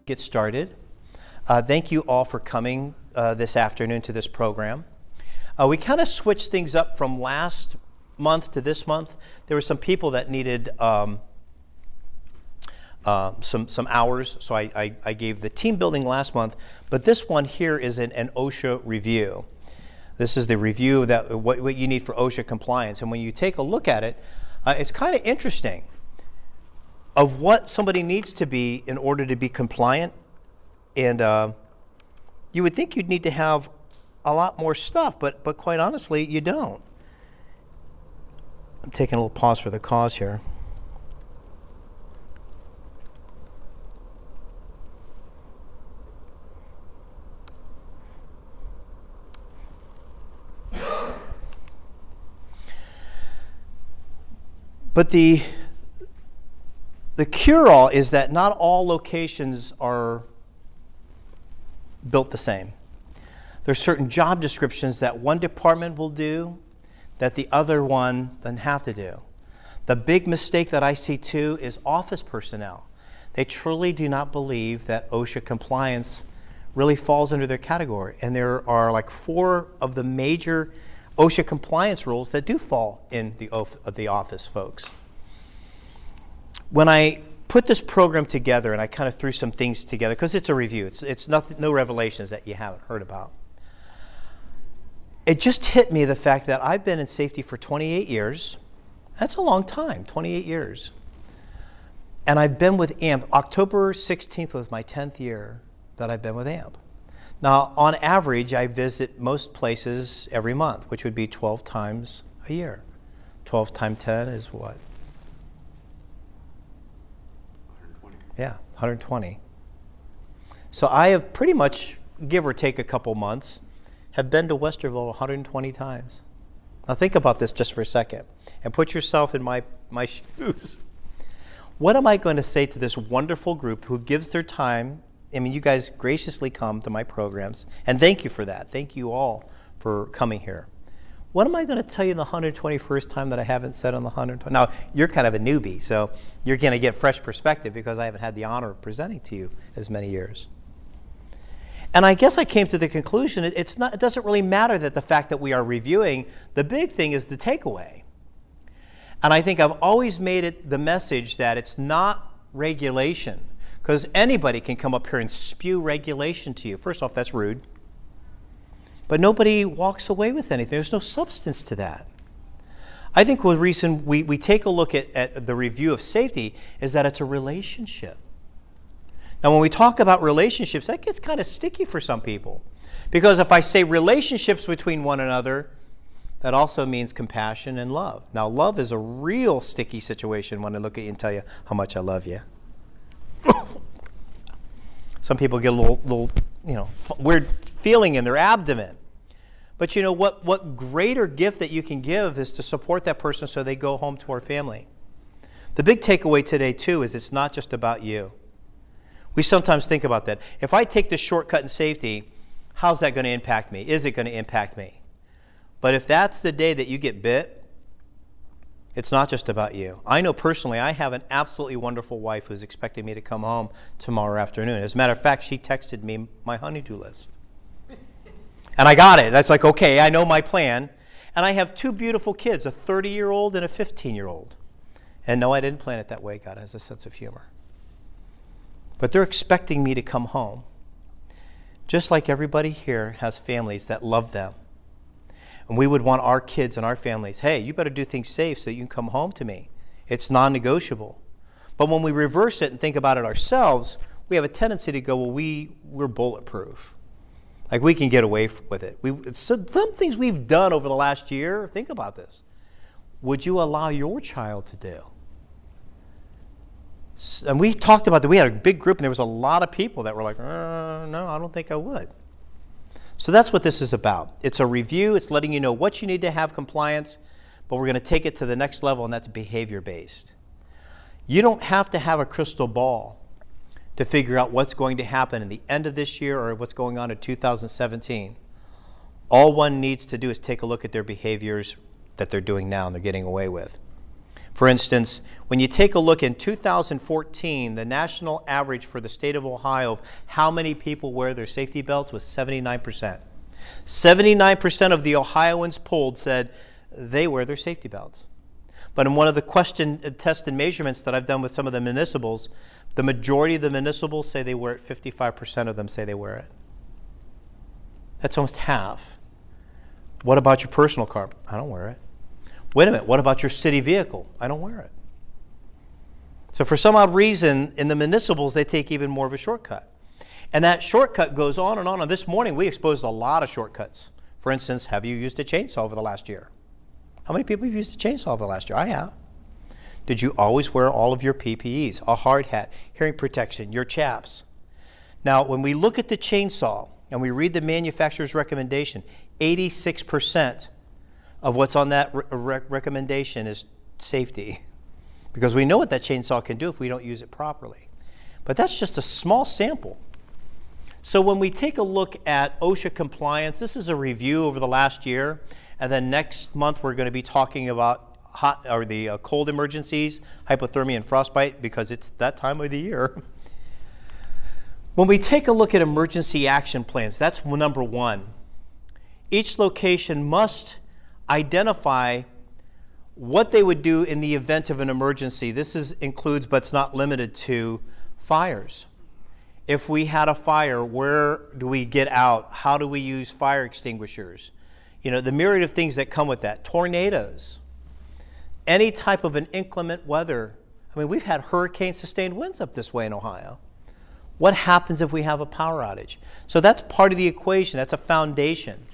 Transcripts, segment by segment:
get started. Thank you all for coming this afternoon to this program. We kind of switched things up from last month to this month. There were some people that needed some hours, so I gave the team building last month, but this one here is an OSHA review. This is the review that what you need for OSHA compliance, and when you take a look at it, it's kind of interesting of what somebody needs to be in order to be compliant, and you would think you'd need to have a lot more stuff, but quite honestly, you don't. I'm taking a little pause for the cause here. But the cure-all is that not all locations are built the same. There's certain job descriptions that one department will do that the other one doesn't have to do. The big mistake that I see too is office personnel. They truly do not believe that OSHA compliance really falls under their category. And there are like 4 of the major OSHA compliance rules that do fall in the office folks. When I put this program together and I kind of threw some things together, because it's a review, it's nothing, no revelations that you haven't heard about. It just hit me the fact that I've been in safety for 28 years. That's a long time, 28 years. And I've been with AMP. October 16th was my 10th year that I've been with AMP. Now, on average, I visit most places every month, which would be 12 times a year. 12 times 10 is what? 120. Yeah, 120. So I have pretty much, give or take a couple months, have been to Westerville 120 times. Now think about this just for a second and put yourself in my shoes. What am I going to say to this wonderful group who gives their time? I mean, you guys graciously come to my programs, and thank you for that. Thank you all for coming here. What am I going to tell you the 121st time that I haven't said on the 120? Now, you're kind of a newbie, so you're going to get fresh perspective because I haven't had the honor of presenting to you as many years. And I guess I came to the conclusion it doesn't really matter that the fact that we are reviewing. The big thing is the takeaway. And I think I've always made it the message that it's not regulation. Because anybody can come up here and spew regulation to you. First off, that's rude. But nobody walks away with anything. There's no substance to that. I think the reason we take a look at the review of safety is that it's a relationship. Now, when we talk about relationships, that gets kind of sticky for some people. Because if I say relationships between one another, that also means compassion and love. Now, love is a real sticky situation when I look at you and tell you how much I love you. Some people get a little, weird feeling in their abdomen. But you know what greater gift that you can give is to support that person so they go home to our family. The big takeaway today too is it's not just about you. We sometimes think about that. If I take this shortcut in safety, how's that going to impact me? Is it going to impact me? But if that's the day that you get bit, it's not just about you. I know personally, I have an absolutely wonderful wife who's expecting me to come home tomorrow afternoon. As a matter of fact, she texted me my honey-do list. And I got it. That's like, okay, I know my plan. And I have 2 beautiful kids, a 30-year-old and a 15-year-old. And no, I didn't plan it that way. God has a sense of humor. But they're expecting me to come home. Just like everybody here has families that love them. And we would want our kids and our families, hey, you better do things safe so you can come home to me. It's non-negotiable. But when we reverse it and think about it ourselves, we have a tendency to go, well, we're bulletproof. Like we can get away with it. Some things we've done over the last year, think about this. Would you allow your child to do? And we talked about that. We had a big group and there was a lot of people that were like, no, I don't think I would. So that's what this is about. It's a review. It's letting you know what you need to have compliance, but we're going to take it to the next level, and that's behavior-based. You don't have to have a crystal ball to figure out what's going to happen in the end of this year or what's going on in 2017. All one needs to do is take a look at their behaviors that they're doing now and they're getting away with. For instance, when you take a look in 2014, the national average for the state of Ohio of how many people wear their safety belts was 79%. 79% of the Ohioans polled said they wear their safety belts. But in one of the question test and measurements that I've done with some of the municipals, the majority of the municipals say they wear it, 55% of them say they wear it. That's almost half. What about your personal car? I don't wear it. Wait a minute, what about your city vehicle? I don't wear it. So for some odd reason, in the municipals, they take even more of a shortcut. And that shortcut goes on and on. And this morning, we exposed a lot of shortcuts. For instance, have you used a chainsaw over the last year? How many people have used a chainsaw over the last year? I have. Did you always wear all of your PPEs, a hard hat, hearing protection, your chaps? Now, when we look at the chainsaw and we read the manufacturer's recommendation, 86% of what's on that recommendation is safety, because we know what that chainsaw can do if we don't use it properly. But that's just a small sample. So when we take a look at OSHA compliance, this is a review over the last year, and then next month we're going to be talking about the cold emergencies, hypothermia and frostbite, because it's that time of the year. When we take a look at emergency action plans, that's number one. Each location must identify what they would do in the event of an emergency. This includes, but it's not limited to, fires. If we had a fire, where do we get out? How do we use fire extinguishers? You know, the myriad of things that come with that. Tornadoes, any type of an inclement weather. I mean, we've had hurricane-sustained winds up this way in Ohio. What happens if we have a power outage? So that's part of the equation. That's a foundation.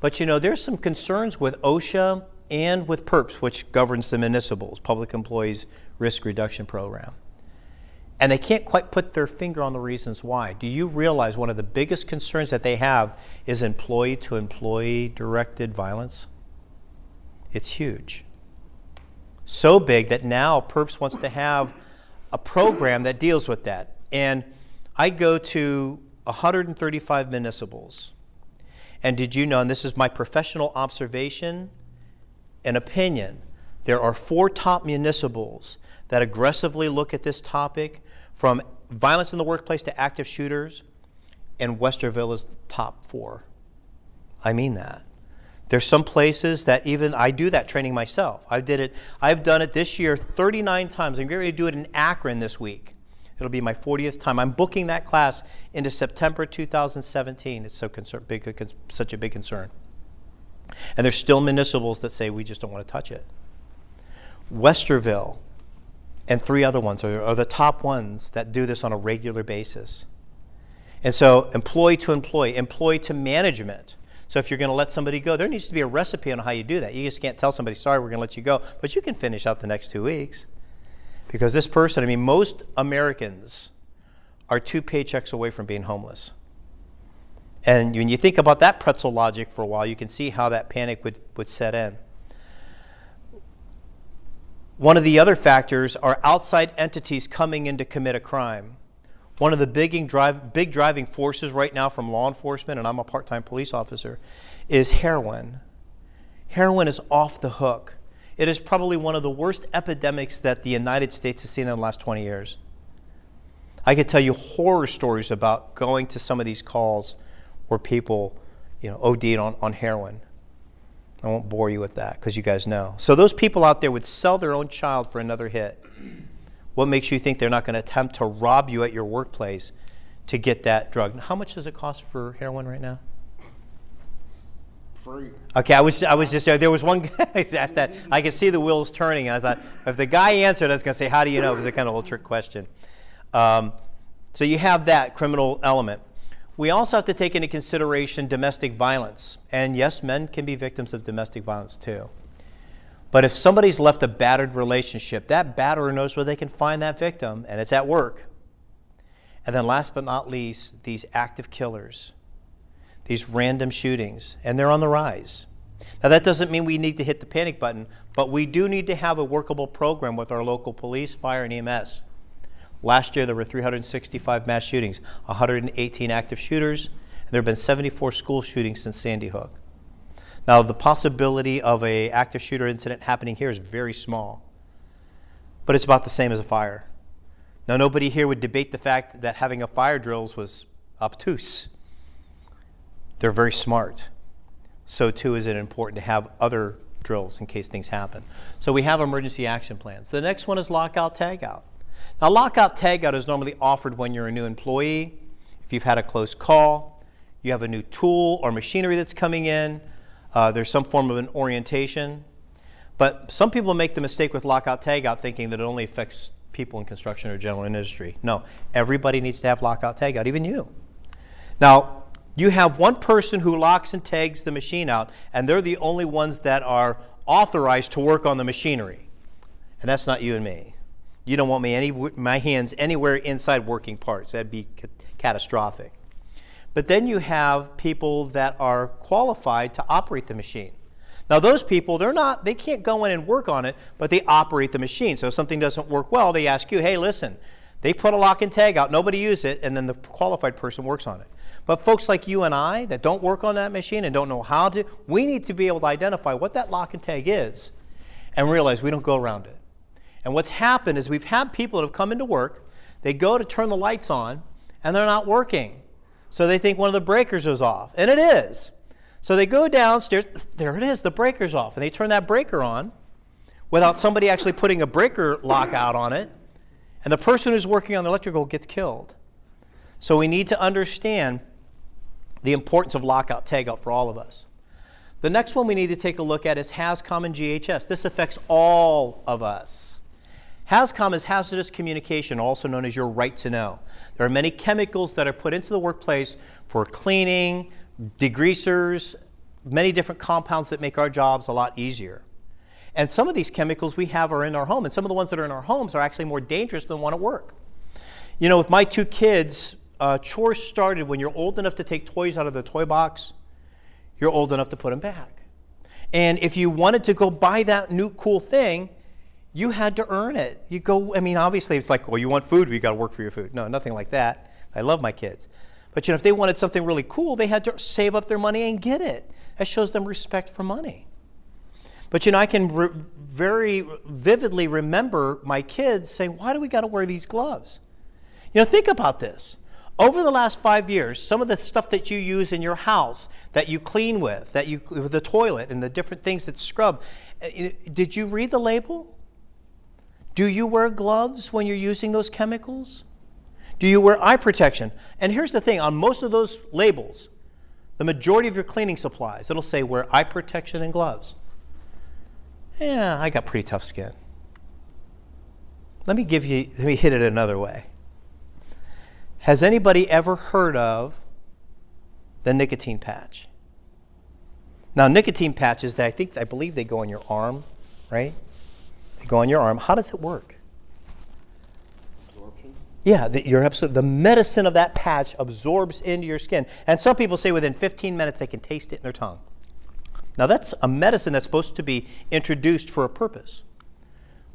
But you know, there's some concerns with OSHA and with PERPS, which governs the municipals, Public Employees Risk Reduction Program. And they can't quite put their finger on the reasons why. Do you realize one of the biggest concerns that they have is employee-to-employee directed violence? It's huge. So big that now PERPS wants to have a program that deals with that. And I go to 135 municipals. And did you know, and this is my professional observation and opinion, there are 4 top municipals that aggressively look at this topic, from violence in the workplace to active shooters, and Westerville is top 4. I mean that. There's some places that even, I do that training myself. I've done it this year 39 times. I'm getting ready to do it in Akron this week. It'll be my 40th time. I'm booking that class into September 2017. It's such a big concern. And there's still municipals that say we just don't want to touch it. Westerville and 3 other ones are the top ones that do this on a regular basis. And so employee to employee, employee to management. So if you're going to let somebody go, there needs to be a recipe on how you do that. You just can't tell somebody, sorry, we're going to let you go, but you can finish out the next 2 weeks. Because this person, I mean, most Americans are 2 paychecks away from being homeless. And when you think about that pretzel logic for a while, you can see how that panic would set in. One of the other factors are outside entities coming in to commit a crime. One of the big driving forces right now from law enforcement, and I'm a part-time police officer, is heroin. Heroin is off the hook. It is probably one of the worst epidemics that the United States has seen in the last 20 years. I could tell you horror stories about going to some of these calls where people, OD'd on heroin. I won't bore you with that because you guys know. So those people out there would sell their own child for another hit. What makes you think they're not going to attempt to rob you at your workplace to get that drug? How much does it cost for heroin right now? Free. Okay, I was just there was one guy asked that. I could see the wheels turning, and I thought if the guy answered, I was going to say, "How do you know?" It was a kind of a little trick question. So you have that criminal element. We also have to take into consideration domestic violence, and yes, men can be victims of domestic violence too. But if somebody's left a battered relationship, that batterer knows where they can find that victim, and it's at work. And then last but not least, these active killers, these random shootings, and they're on the rise. Now that doesn't mean we need to hit the panic button, but we do need to have a workable program with our local police, fire, and EMS. Last year there were 365 mass shootings, 118 active shooters, and there have been 74 school shootings since Sandy Hook. Now the possibility of an active shooter incident happening here is very small, but it's about the same as a fire. Now, nobody here would debate the fact that having a fire drills was obtuse. They're very smart. So too is it important to have other drills in case things happen. So we have emergency action plans. The next one is lockout tagout. Now, lockout tagout is normally offered when you're a new employee, if you've had a close call, you have a new tool or machinery that's coming in, there's some form of an orientation. But some people make the mistake with lockout tagout thinking that it only affects people in construction or general industry. No, everybody needs to have lockout tagout, even you. Now, you have one person who locks and tags the machine out, and they're the only ones that are authorized to work on the machinery. And that's not you and me. You don't want my hands anywhere inside working parts. That'd be catastrophic. But then you have people that are qualified to operate the machine. Now those people, they can't go in and work on it, but they operate the machine. So if something doesn't work well, they ask you, hey, listen, they put a lock and tag out, nobody used it, and then the qualified person works on it. But folks like you and I that don't work on that machine and don't know how to, we need to be able to identify what that lock and tag is and realize we don't go around it. And what's happened is we've had people that have come into work, they go to turn the lights on, and they're not working. So they think one of the breakers is off, and it is. So they go downstairs, there it is, the breaker's off, and they turn that breaker on without somebody actually putting a breaker lock out on it, and the person who's working on the electrical gets killed. So we need to understand the importance of lockout tagout for all of us. The next one we need to take a look at is HAZCOM and GHS. This affects all of us. HAZCOM is hazardous communication, also known as your right to know. There are many chemicals that are put into the workplace for cleaning, degreasers, many different compounds that make our jobs a lot easier. And some of these chemicals we have are in our home, and some of the ones that are in our homes are actually more dangerous than one at work. You know, with my two kids, chores started when you're old enough to take toys out of the toy box, you're old enough to put them back. And if you wanted to go buy that new cool thing, you had to earn it. You go, I mean, obviously it's like, well, you want food, you got to work for your food. No, nothing like that. I love my kids. But you know, if they wanted something really cool, they had to save up their money and get it. That shows them respect for money. But you know, I can very vividly remember my kids saying, why do we got to wear these gloves? You know, think about this. Over the last 5 years, some of the stuff that you use in your house, that you clean with, with the toilet and the different things that scrub, did you read the label? Do you wear gloves when you're using those chemicals? Do you wear eye protection? And here's the thing, on most of those labels, the majority of your cleaning supplies, it'll say wear eye protection and gloves. Yeah, I got pretty tough skin. Let me hit it another way. Has anybody ever heard of the nicotine patch? Now, nicotine patches, I believe they go on your arm, right? They go on your arm. How does it work? Absorption? Yeah, you're absolutely. The medicine of that patch absorbs into your skin. And some people say within 15 minutes they can taste it in their tongue. Now, that's a medicine that's supposed to be introduced for a purpose.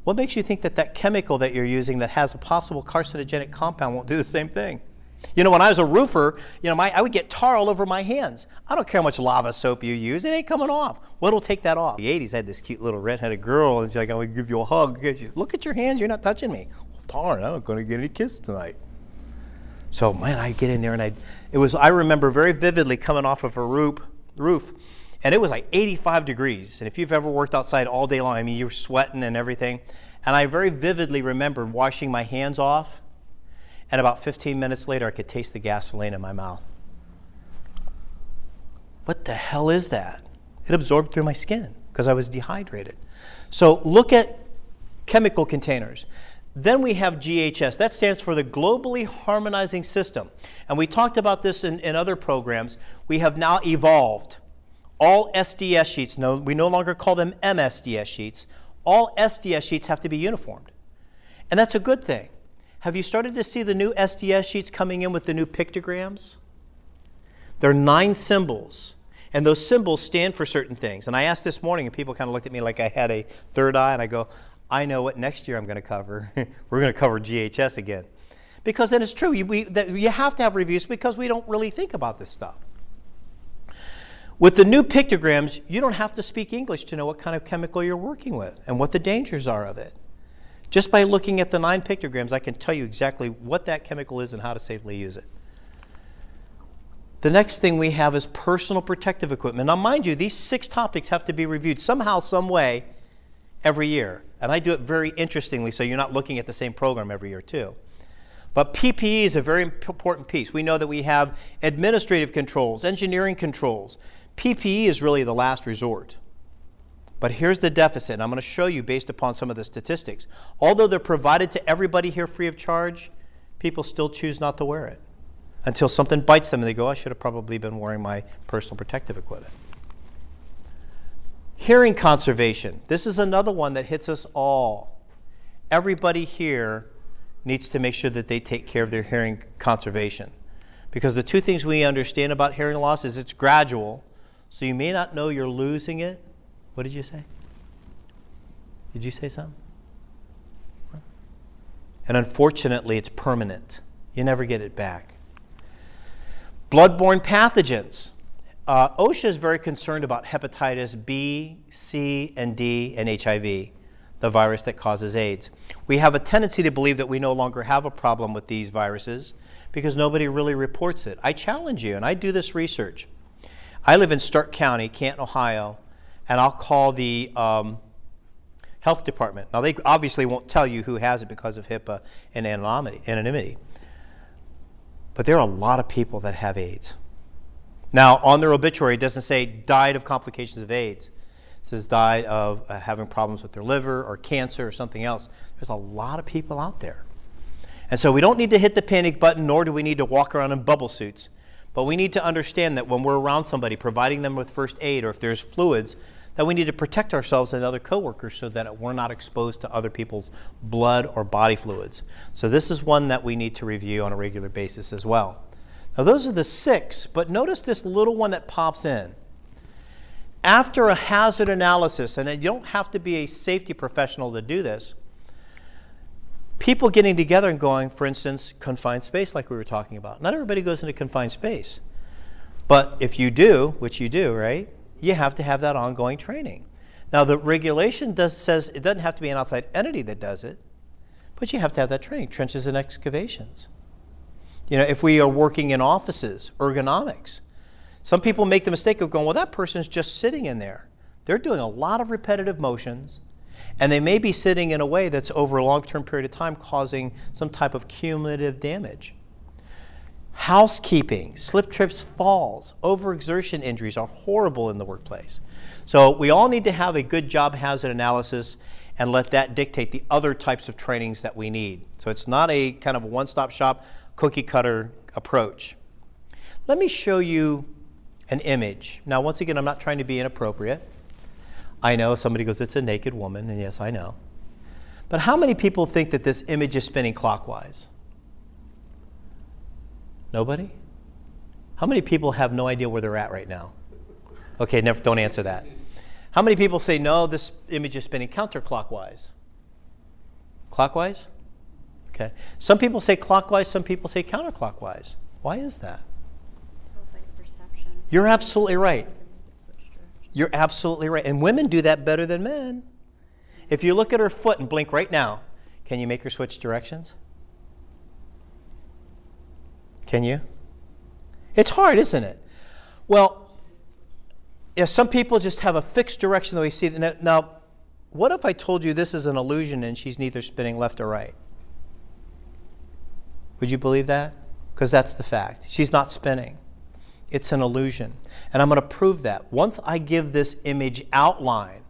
What makes you think that that chemical that you're using that has a possible carcinogenic compound won't do the same thing? You know, when I was a roofer, you know, I would get tar all over my hands. I don't care how much lava soap you use, it ain't coming off. What'll take that off? The 80s had this cute little redheaded girl, and she's like, I would give you a hug. Look at your hands, you're not touching me. Well, darn, I'm not going to get any kisses tonight. So, man, I'd get in there, and I remember very vividly coming off of a roof, and it was like 85 degrees. And if you've ever worked outside all day long, I mean, you're sweating and everything. And I very vividly remember washing my hands off, and about 15 minutes later, I could taste the gasoline in my mouth. What the hell is that? It absorbed through my skin because I was dehydrated. So look at chemical containers. Then we have GHS. That stands for the Globally Harmonizing System. And we talked about this in other programs. We have now evolved. All SDS sheets, we no longer call them MSDS sheets. All SDS sheets have to be uniformed. And that's a good thing. Have you started to see the new SDS sheets coming in with the new pictograms? There are 9 symbols, and those symbols stand for certain things. And I asked this morning, and people kind of looked at me like I had a third eye, and I go, I know what next year I'm going to cover. We're going to cover GHS again. Because then it's true, you have to have reviews because we don't really think about this stuff. With the new pictograms, you don't have to speak English to know what kind of chemical you're working with and what the dangers are of it. Just by looking at the 9 pictograms, I can tell you exactly what that chemical is and how to safely use it. The next thing we have is personal protective equipment. Now, mind you, these 6 topics have to be reviewed somehow, some way, every year. And I do it very interestingly, so you're not looking at the same program every year, too. But PPE is a very important piece. We know that we have administrative controls, engineering controls. PPE is really the last resort. But here's the deficit, and I'm going to show you based upon some of the statistics. Although they're provided to everybody here free of charge, people still choose not to wear it until something bites them and they go, I should have probably been wearing my personal protective equipment. Hearing conservation. This is another one that hits us all. Everybody here needs to make sure that they take care of their hearing conservation. Because the 2 things we understand about hearing loss is it's gradual, so you may not know you're losing it. What did you say? Did you say something? And unfortunately, it's permanent. You never get it back. Bloodborne pathogens. OSHA is very concerned about hepatitis B, C, and D, and HIV, the virus that causes AIDS. We have a tendency to believe that we no longer have a problem with these viruses because nobody really reports it. I challenge you, and I do this research. I live in Stark County, Canton, Ohio, and I'll call the health department. Now, they obviously won't tell you who has it because of HIPAA and anonymity. But there are a lot of people that have AIDS. Now, on their obituary, it doesn't say died of complications of AIDS. It says died of having problems with their liver or cancer or something else. There's a lot of people out there. And so we don't need to hit the panic button, nor do we need to walk around in bubble suits. But we need to understand that when we're around somebody, providing them with first aid, or if there's fluids, that we need to protect ourselves and other coworkers so that we're not exposed to other people's blood or body fluids. So this is one that we need to review on a regular basis as well. Now those are the 6, but notice this little one that pops in. After a hazard analysis, and you don't have to be a safety professional to do this, people getting together and going, for instance, confined space like we were talking about. Not everybody goes into confined space. But if you do, which you do, right, you have to have that ongoing training. Now the regulation says it doesn't have to be an outside entity that does it, but you have to have that training, trenches and excavations. You know, if we are working in offices, ergonomics. Some people make the mistake of going, well, that person's just sitting in there. They're doing a lot of repetitive motions, and they may be sitting in a way that's over a long-term period of time causing some type of cumulative damage. Housekeeping, slip, trips, falls, overexertion injuries are horrible in the workplace. So we all need to have a good job hazard analysis and let that dictate the other types of trainings that we need. So it's not a kind of a one-stop shop, cookie-cutter approach. Let me show you an image. Now, once again, I'm not trying to be inappropriate. I know somebody goes, it's a naked woman, and yes, I know. But how many people think that this image is spinning clockwise? Nobody? How many people have no idea where they're at right now? Okay, don't answer that. How many people say, no, this image is spinning counterclockwise? Clockwise? Okay. Some people say clockwise, some people say counterclockwise. Why is that? It's like a perception. You're absolutely right. You're absolutely right. And women do that better than men. If you look at her foot and blink right now, can you make her switch directions? Can you? It's hard, isn't it? Well, yeah, some people just have a fixed direction the way you see it. Now, what if I told you this is an illusion and she's neither spinning left or right? Would you believe that? Because that's the fact. She's not spinning. It's an illusion. And I'm going to prove that. Once I give this image outline,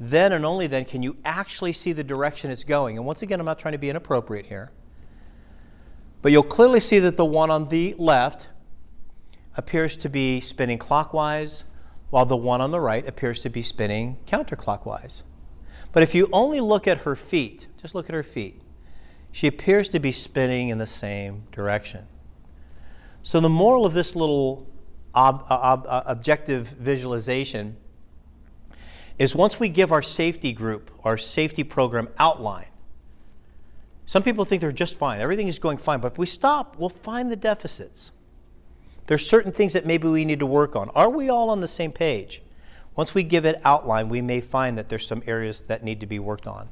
then and only then can you actually see the direction it's going. And once again, I'm not trying to be inappropriate here. But you'll clearly see that the one on the left appears to be spinning clockwise, while the one on the right appears to be spinning counterclockwise. But if you only look at her feet, just look at her feet, she appears to be spinning in the same direction. So the moral of this little objective visualization is once we give our safety group, our safety program outline, some people think they're just fine. Everything is going fine. But if we stop, we'll find the deficits. There's certain things that maybe we need to work on. Are we all on the same page? Once we give it outline, we may find that there's some areas that need to be worked on.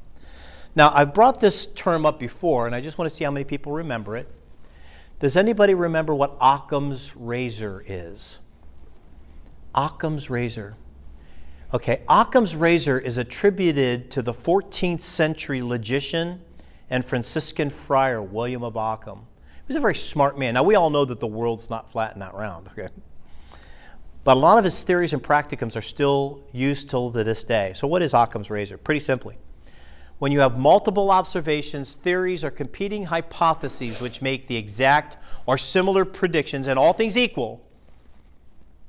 Now, I've brought this term up before, and I just want to see how many people remember it. Does anybody remember what Occam's razor is? Occam's razor. Okay, Occam's razor is attributed to the 14th century logician and Franciscan friar William of Occam. He was a very smart man. Now, we all know that the world's not flat and not round, okay? But a lot of his theories and practicums are still used till to this day. So what is Occam's razor? Pretty simply, when you have multiple observations, theories, or competing hypotheses which make the exact or similar predictions, and all things equal,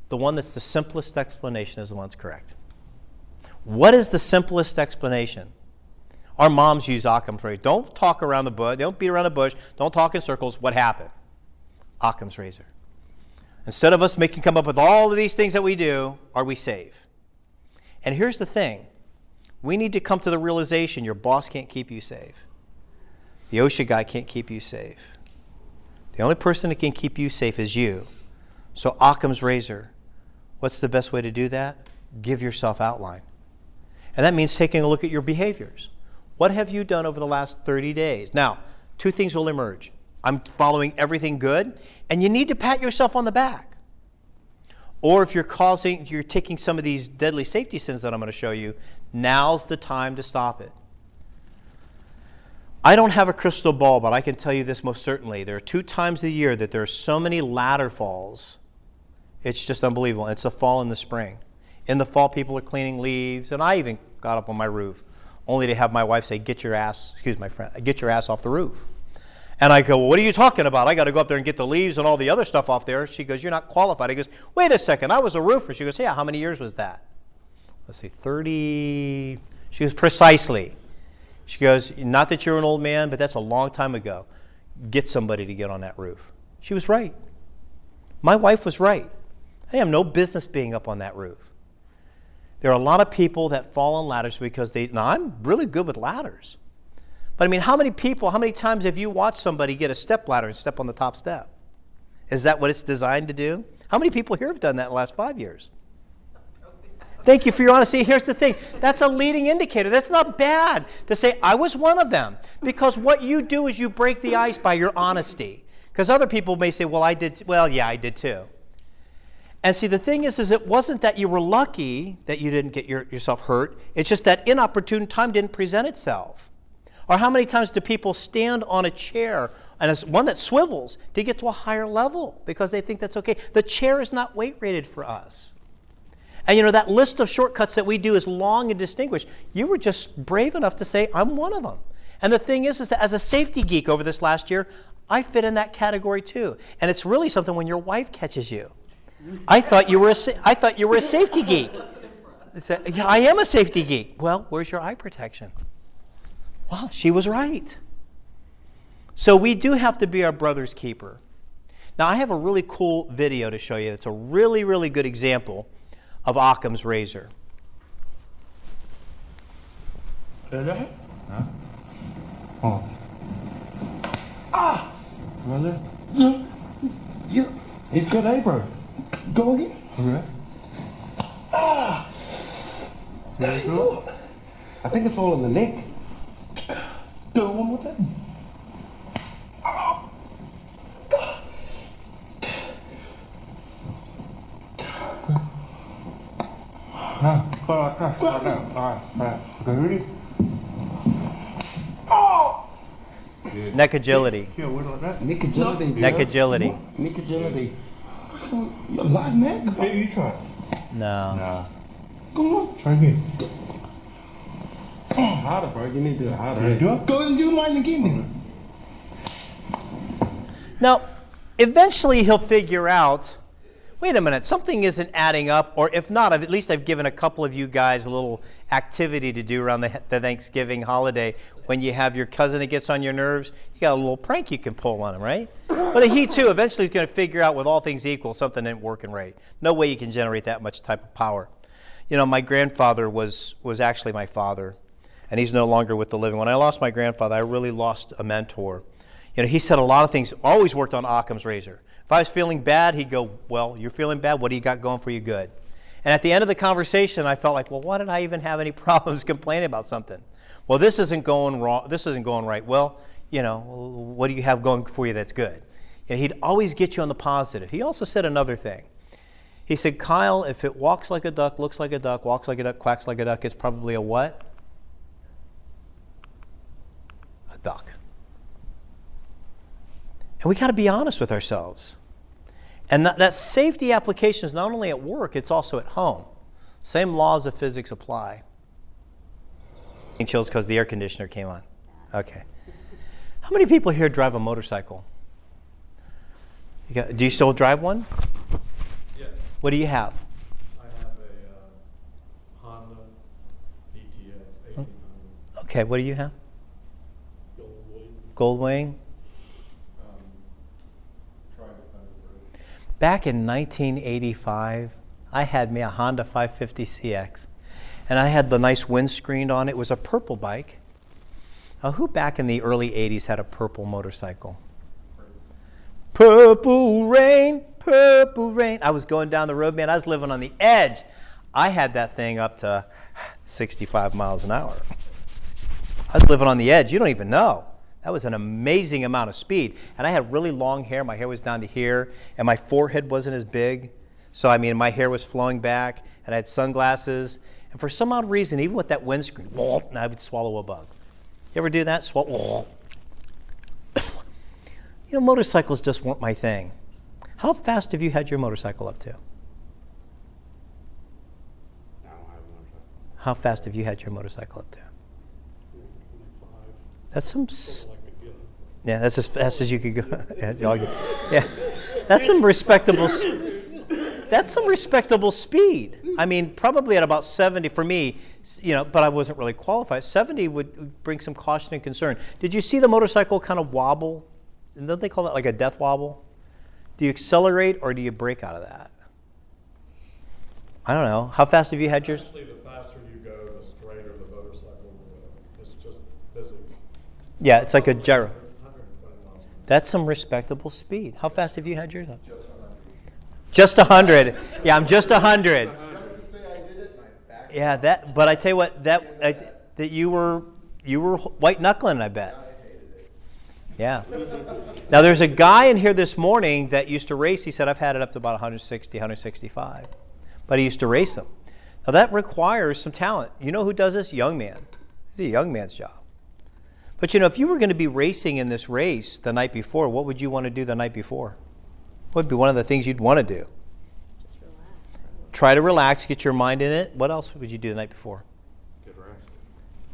the one that's the simplest explanation is the one that's correct. What is the simplest explanation? Our moms use Occam's razor. Don't talk around the bush. Don't beat around the bush. Don't talk in circles. What happened? Occam's razor. Instead of us come up with all of these things that we do, are we safe? And here's the thing. We need to come to the realization your boss can't keep you safe. The OSHA guy can't keep you safe. The only person that can keep you safe is you. So Occam's razor. What's the best way to do that? Give yourself outline. And that means taking a look at your behaviors. What have you done over the last 30 days? Now, two things will emerge. I'm following everything good, and you need to pat yourself on the back. Or if you're taking some of these deadly safety sins that I'm going to show you, now's the time to stop it. I don't have a crystal ball, but I can tell you this most certainly. There are 2 times a year that there are so many ladder falls. It's just unbelievable. It's the fall and the spring. In the fall, people are cleaning leaves, and I even got up on my roof, only to have my wife say, get your ass off the roof. And I go, well, what are you talking about? I got to go up there and get the leaves and all the other stuff off there. She goes, you're not qualified. He goes, wait a second, I was a roofer. She goes, yeah, how many years was that? Let's see, 30. She goes, precisely. She goes, not that you're an old man, but that's a long time ago. Get somebody to get on that roof. She was right. My wife was right. I have no business being up on that roof. There are a lot of people that fall on ladders because now I'm really good with ladders. But I mean, how many times have you watched somebody get a step ladder and step on the top step? Is that what it's designed to do? How many people here have done that in the last 5 years? Thank you for your honesty. Here's the thing. That's a leading indicator. That's not bad to say, I was one of them. Because what you do is you break the ice by your honesty. Because other people may say, well, I did too. And see, the thing is it wasn't that you were lucky that you didn't get yourself hurt. It's just that inopportune time didn't present itself. Or how many times do people stand on a chair, and it's one that swivels, to get to a higher level because they think that's okay? The chair is not weight rated for us. And that list of shortcuts that we do is long and distinguished. You were just brave enough to say, I'm one of them. And the thing is that as a safety geek over this last year, I fit in that category too. And it's really something when your wife catches you. I thought you were a safety geek. Yeah, I am a safety geek. Well, where's your eye protection? Well, she was right. So we do have to be our brother's keeper. Now, I have a really cool video to show you. It's a really, really good example of Occam's razor. Huh? Oh. Ah! Really? Yeah. It's good, eh, bro? Go again. Okay. Ah! There you go. I think it's all in the neck. Do it one more time. No, go like that. Like that. Alright. Okay, ready? Oh! Yeah. Neck agility. Yeah, what like that? Neck agility. Neck agility. Neck agility. You're live, man. Maybe you try it. No. Nah. Come on. Try again. Harder, bro. You need to do it harder. You do it? Go and do mine again then. Now, eventually he'll figure out, wait a minute, something isn't adding up, or if not, at least I've given a couple of you guys a little activity to do around the Thanksgiving holiday. When you have your cousin that gets on your nerves, you got a little prank you can pull on him, right? But he too eventually is going to figure out, with all things equal, something ain't working right. No way you can generate that much type of power. My grandfather was actually my father, and he's no longer with the living. When I lost my grandfather, I really lost a mentor. He said a lot of things, always worked on Occam's razor. If I was feeling bad, he'd go, well, you're feeling bad, what do you got going for you good? And at the end of the conversation, I felt like, well, why did I even have any problems complaining about something? Well, this isn't going wrong. This isn't going right. Well, what do you have going for you that's good? And he'd always get you on the positive. He also said another thing. He said, Kyle, if it walks like a duck, looks like a duck, walks like a duck, quacks like a duck, it's probably a what? A duck. And we got to be honest with ourselves. And that safety application is not only at work, it's also at home. Same laws of physics apply. Chills because the air conditioner came on. Okay. How many people here drive a motorcycle? Do you still drive one? Yeah. What do you have? I have a Honda VTX 1800. Okay, what do you have? Goldwing. Goldwing? Tri-Defender. Back in 1985, I had me a Honda 550 CX. And I had the nice windscreen on it. It was a purple bike. Now, who back in the early 80s had a purple motorcycle? Purple rain, purple rain. I was going down the road, man. I was living on the edge. I had that thing up to 65 miles an hour. I was living on the edge. You don't even know. That was an amazing amount of speed. And I had really long hair. My hair was down to here, and my forehead wasn't as big. So, I mean, my hair was flowing back, and I had sunglasses. And for some odd reason, even with that windscreen, and I would swallow a bug. You ever do that? Swallow. Motorcycles just weren't my thing. How fast have you had your motorcycle up to? I don't have a motorcycle. How fast have you had your motorcycle up to? That's some. Yeah, that's as fast as you could go. Yeah, that's some respectable. That's some respectable speed. I mean, probably at about 70 for me, but I wasn't really qualified. 70 would bring some caution and concern. Did you see the motorcycle kind of wobble? And don't they call that like a death wobble? Do you accelerate or do you brake out of that? I don't know. How fast have you had yours? Actually, the faster you go, the straighter the motorcycle will go. It's just physics. Yeah, it's like a gyro. 120 miles an hour. That's some respectable speed. How fast have you had yours? Just 100. Yeah, I'm just 100. Yeah, that. But I tell you what, that you were white knuckling, I bet. Yeah. Now there's a guy in here this morning that used to race. He said I've had it up to about 160, 165, but he used to race them. Now that requires some talent. You know who does this? Young man. It's a young man's job. But if you were going to be racing in this race the night before, what would you want to do the night before? What would be one of the things you'd want to do? Just relax. Try to relax, get your mind in it. What else would you do the night before? Get rest.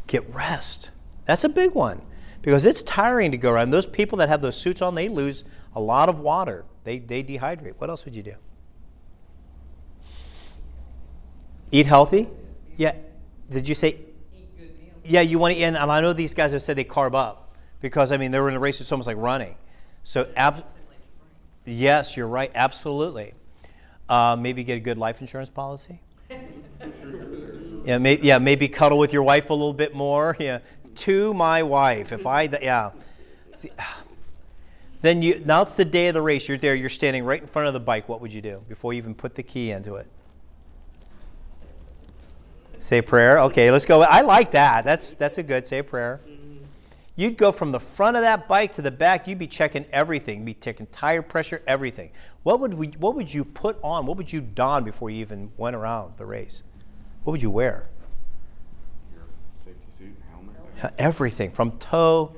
Get rest. That's a big one because it's tiring to go around. Those people that have those suits on, they lose a lot of water. They dehydrate. What else would you do? Eat healthy? Yeah. Did you say? Eat good meals. Yeah, you want to, and I know these guys have said they carb up because, I mean, they were in a race. It's almost like running. So, yes, you're right. Absolutely. Maybe get a good life insurance policy. Maybe cuddle with your wife a little bit more. Yeah, to my wife. See, then now it's the day of the race. You're there. You're standing right in front of the bike. What would you do before you even put the key into it? Say a prayer. Okay, let's go. I like that. That's a good. Say a prayer. You'd go from the front of that bike to the back. You'd be checking everything. You'd be checking tire pressure, everything. What would you put on? What would you don before you even went around the race? What would you wear? Your safety suit and helmet. Everything from toe,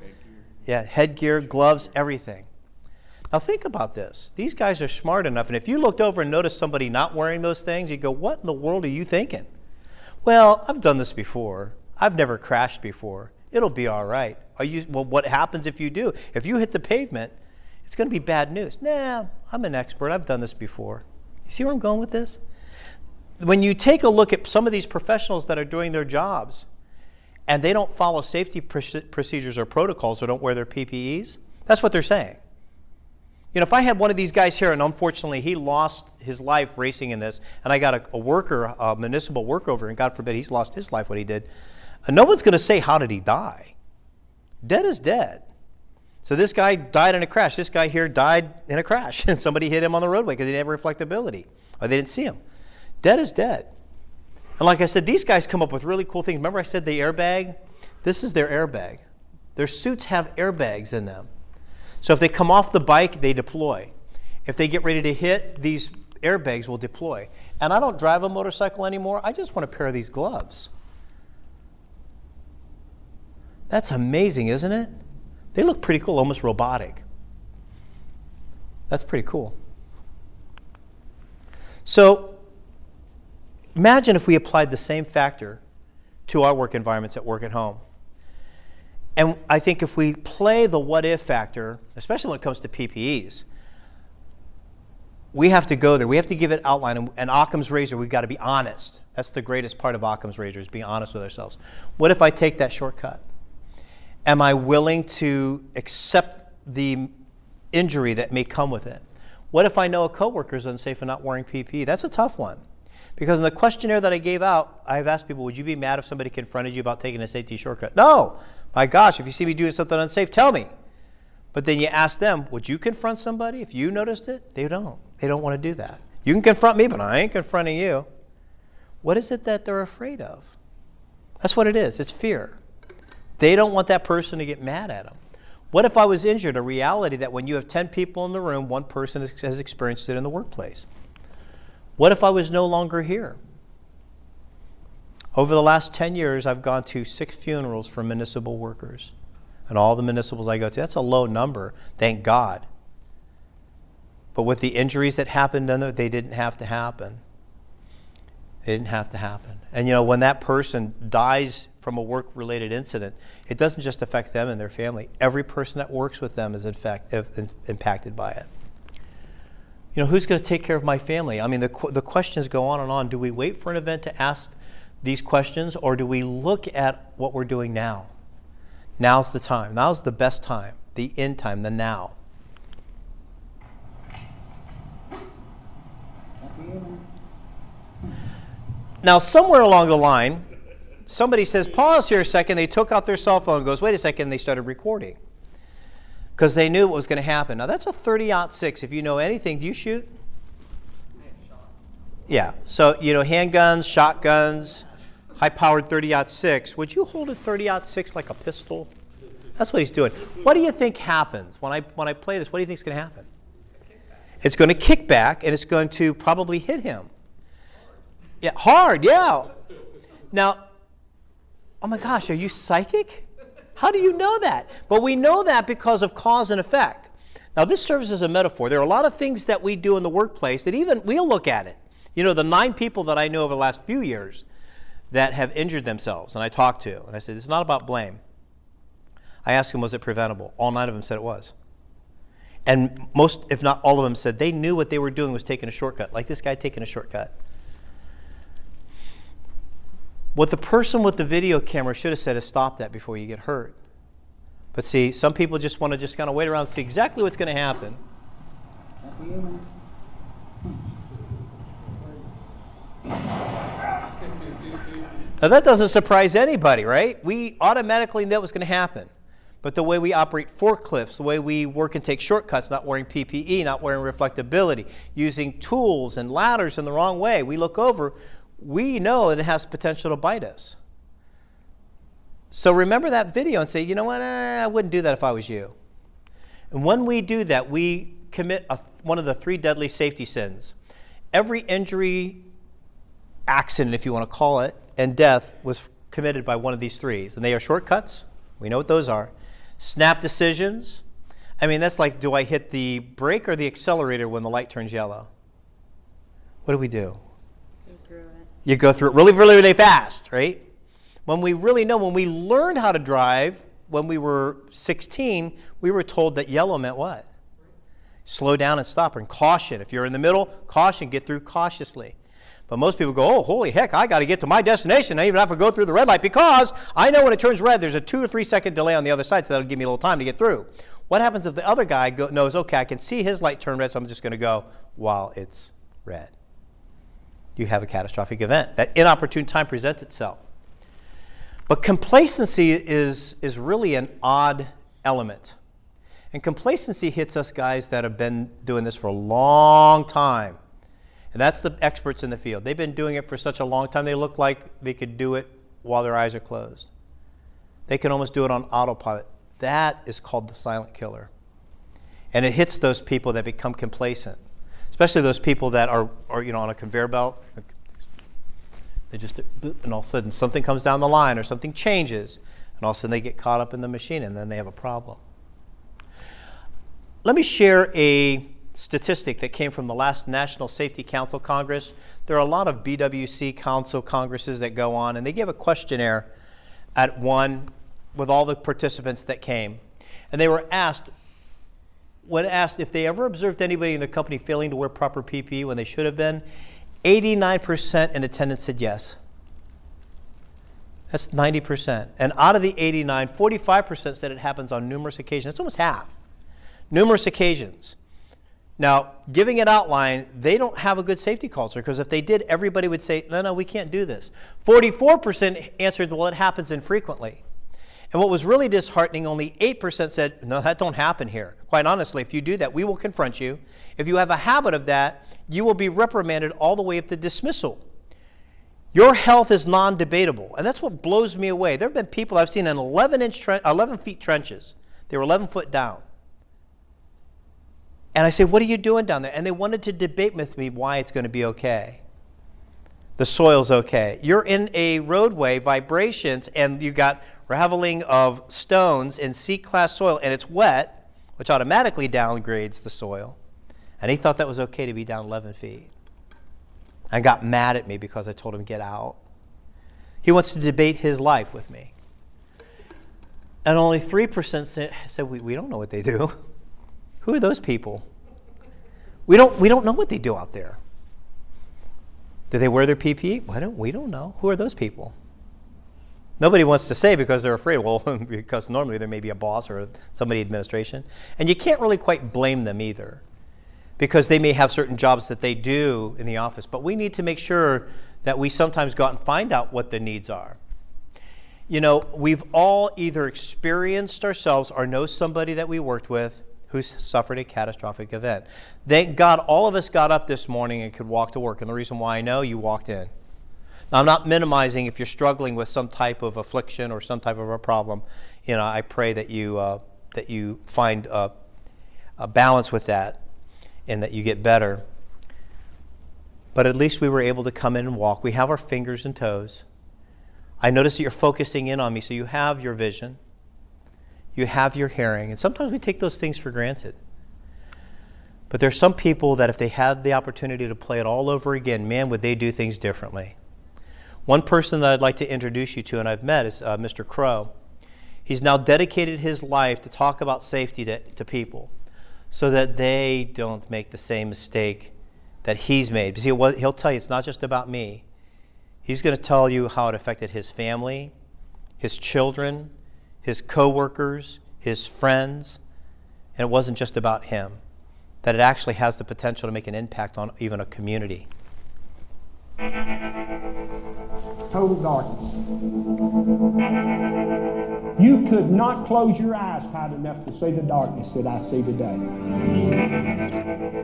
headgear, gloves, everything. Now think about this. These guys are smart enough, and if you looked over and noticed somebody not wearing those things, you'd go, "What in the world are you thinking?" Well, I've done this before. I've never crashed before. It'll be all right. Well, what happens if you do? If you hit the pavement, it's going to be bad news. Nah, I'm an expert. I've done this before. You see where I'm going with this? When you take a look at some of these professionals that are doing their jobs and they don't follow safety procedures or protocols or don't wear their PPEs, that's what they're saying. If I had one of these guys here and unfortunately he lost his life racing in this, and I got a worker, a municipal worker, and God forbid he's lost his life what he did, no one's going to say, how did he die? Dead is dead. So this guy died in a crash. This guy here died in a crash, and somebody hit him on the roadway because he didn't have reflectability, or they didn't see him. Dead is dead. And like I said, these guys come up with really cool things. Remember I said the airbag? This is their airbag. Their suits have airbags in them. So if they come off the bike, they deploy. If they get ready to hit, these airbags will deploy. And I don't drive a motorcycle anymore. I just want a pair of these gloves. That's amazing, isn't it? They look pretty cool, almost robotic. That's pretty cool. So imagine if we applied the same factor to our work environments at work and home. And I think if we play the what if factor, especially when it comes to PPEs, we have to go there. We have to give it outline. And Occam's razor, we've got to be honest. That's the greatest part of Occam's razor, is being honest with ourselves. What if I take that shortcut? Am I willing to accept the injury that may come with it? What if I know a coworker is unsafe and not wearing PPE? That's a tough one. Because in the questionnaire that I gave out, I've asked people, would you be mad if somebody confronted you about taking a safety shortcut? No. My gosh, if you see me doing something unsafe, tell me. But then you ask them, would you confront somebody if you noticed it? They don't. They don't want to do that. You can confront me, but I ain't confronting you. What is it that they're afraid of? That's what it is. It's fear. They don't want that person to get mad at them. What if I was injured? A reality that when you have 10 people in the room, one person has experienced it in the workplace. What if I was no longer here? Over the last 10 years, I've gone to 6 funerals for municipal workers. And all the municipals I go to, that's a low number, thank God. But with the injuries that happened, they didn't have to happen. They didn't have to happen. And you know, when that person dies from a work-related incident, it doesn't just affect them and their family. Every person that works with them is in fact impacted by it. You know, who's going to take care of my family? I mean, the questions go on and on. Do we wait for an event to ask these questions, or do we look at what we're doing now? Now's the time. Now's the best time, the in time, the now. Now, somewhere along the line, somebody says, pause here a second. They took out their cell phone and goes, wait a second, and they started recording. Because they knew what was going to happen. Now, that's a 30-06. If you know anything, do you shoot? Yeah. So, you know, handguns, shotguns, high-powered 30-06. Would you hold a 30-06 like a pistol? That's what he's doing. What do you think happens when I play this? What do you think is going to happen? It's going to kick back, and it's going to probably hit him. Yeah, hard, yeah. Now, oh my gosh, are you psychic? How do you know that? But we know that because of cause and effect. Now, this serves as a metaphor. There are a lot of things that we do in the workplace that even we'll look at it. You know, the 9 people that I know over the last few years that have injured themselves, and I talked to, and I said, it's not about blame. I asked them, was it preventable? All 9 of them said it was. And most, if not all of them, said they knew what they were doing was taking a shortcut, like this guy taking a shortcut. What the person with the video camera should have said is stop that before you get hurt. But see, some people just want to just kind of wait around and see exactly what's going to happen. Now that doesn't surprise anybody, right? We automatically know what's going to happen. But the way we operate forklifts, the way we work and take shortcuts, not wearing PPE, not wearing reflectability, using tools and ladders in the wrong way, we look over, we know that it has potential to bite us. So remember that video and say, you know what, I wouldn't do that if I was you. And when we do that, we commit one of the 3 deadly safety sins. Every injury, accident, if you want to call it, and death was committed by one of these 3. And they are shortcuts. We know what those are. Snap decisions. I mean, that's like, do I hit the brake or the accelerator when the light turns yellow? What do we do? You go through it really, really, really fast, right? When we really know, when we learned how to drive, when we were 16, we were told that yellow meant what? Slow down and stop, and caution. If you're in the middle, caution, get through cautiously. But most people go, oh, holy heck, I got to get to my destination. I even have to go through the red light because I know when it turns red, there's a 2 or 3 second delay on the other side, so that'll give me a little time to get through. What happens if the other guy knows, okay, I can see his light turn red, so I'm just going to go while it's red? You have a catastrophic event. That inopportune time presents itself. But complacency is really an odd element. And complacency hits us guys that have been doing this for a long time. And that's the experts in the field. They've been doing it for such a long time, they look like they could do it while their eyes are closed. They can almost do it on autopilot. That is called the silent killer. And it hits those people that become complacent, especially those people that are on a conveyor belt. They just, and all of a sudden something comes down the line or something changes, and all of a sudden they get caught up in the machine, and then they have a problem. Let me share a statistic that came from the last National Safety Council Congress. There are a lot of BWC Council Congresses that go on, and they give a questionnaire at one with all the participants that came. And they were asked, when asked if they ever observed anybody in the company failing to wear proper PPE when they should have been, 89% in attendance said yes. That's 90%. And out of the 89, 45% said it happens on numerous occasions. That's almost half. Numerous occasions. Now, giving an outline, they don't have a good safety culture, because if they did, everybody would say, no, we can't do this. 44% answered, well, it happens infrequently. And what was really disheartening, only 8% said, no, that don't happen here. Quite honestly, if you do that, we will confront you. If you have a habit of that, you will be reprimanded all the way up to dismissal. Your health is non-debatable, and that's what blows me away. There have been people I've seen in 11 feet trenches. They were 11 foot down. And I say, what are you doing down there? And they wanted to debate with me why it's going to be okay. The soil's okay. You're in a roadway, vibrations, and you got raveling of stones in C-class soil, and it's wet, which automatically downgrades the soil. And he thought that was okay to be down 11 feet. And got mad at me because I told him get out. He wants to debate his life with me. And only 3% said, we don't know what they do. Who are those people? We don't know what they do out there. Do they wear their PPE? We don't know. Who are those people? Nobody wants to say because they're afraid. Well, because normally there may be a boss or somebody in administration. And you can't really quite blame them either, because they may have certain jobs that they do in the office. But we need to make sure that we sometimes go out and find out what the needs are. We've all either experienced ourselves or know somebody that we worked with who's suffered a catastrophic event. Thank God all of us got up this morning and could walk to work. And the reason why I know, you walked in. Now, I'm not minimizing if you're struggling with some type of affliction or some type of a problem. I pray that you find a balance with that and that you get better. But at least we were able to come in and walk. We have our fingers and toes. I notice that you're focusing in on me, so you have your vision. You have your hearing, and sometimes we take those things for granted. But there's some people that if they had the opportunity to play it all over again, man, would they do things differently. One person that I'd like to introduce you to, and I've met, is Mr. Crow. He's now dedicated his life to talk about safety to people so that they don't make the same mistake that he's made. See, he'll tell you it's not just about me. He's going to tell you how it affected his family, his children, his co-workers, his friends, and it wasn't just about him, that it actually has the potential to make an impact on even a community. Total darkness. You could not close your eyes tight enough to see the darkness that I see today.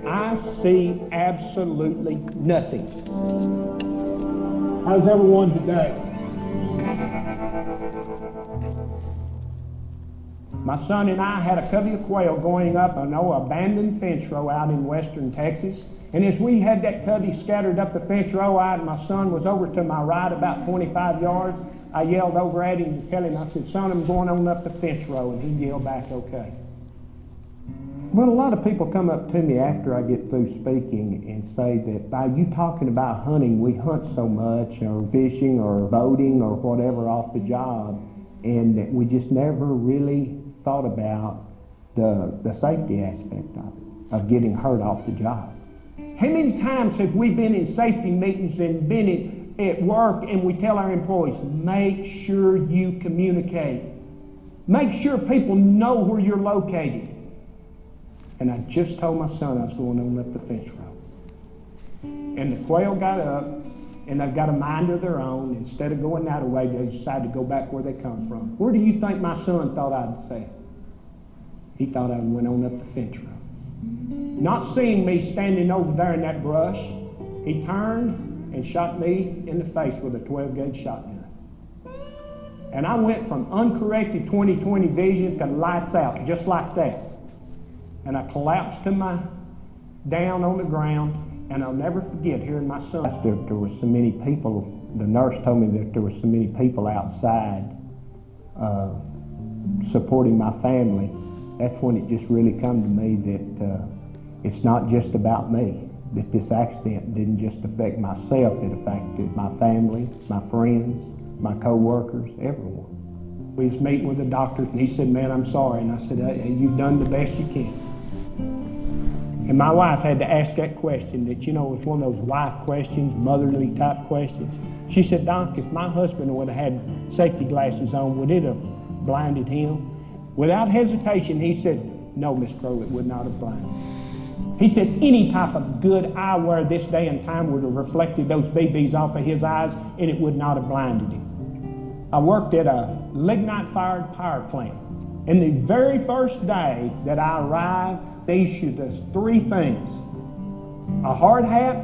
I see absolutely nothing. How's everyone today? My son and I had a covey of quail going up an abandoned fence row out in western Texas. And as we had that covey scattered up the fence row, my son was over to my right about 25 yards. I yelled over at him to tell him, I said, son, I'm going on up the fence row. And he yelled back, okay. Well, a lot of people come up to me after I get through speaking and say that by you talking about hunting, we hunt so much, or fishing, or boating, or whatever off the job, and that we just never really thought about the safety aspect of it, of getting hurt off the job. How many times have we been in safety meetings and been at work and we tell our employees, make sure you communicate. Make sure people know where you're located. And I just told my son I was going on up the fence row. And the quail got up, and they've got a mind of their own. Instead of going that way, they decided to go back where they come from. Where do you think my son thought I'd say? He thought I went on up the fence row. Not seeing me standing over there in that brush, he turned and shot me in the face with a 12-gauge shotgun. And I went from uncorrected 20/20 vision to lights out, just like that. And I collapsed down on the ground, and I'll never forget hearing my son. There were so many people, the nurse told me that there were so many people outside supporting my family. That's when it just really come to me that it's not just about me, that this accident didn't just affect myself, it affected my family, my friends, my co-workers, everyone. We was meeting with the doctors, and he said, "Man, I'm sorry." And I said, "You've done the best you can." And my wife had to ask that question that, you know, was one of those wife questions, motherly type questions. She said, "Doc, if my husband would have had safety glasses on, would it have blinded him?" Without hesitation, he said, "No, Miss Crow, it would not have blinded." He said any type of good eyewear this day and time would have reflected those BBs off of his eyes, and it would not have blinded him. I worked at a lignite-fired power plant. And the very first day that I arrived, they issued us 3 things: a hard hat,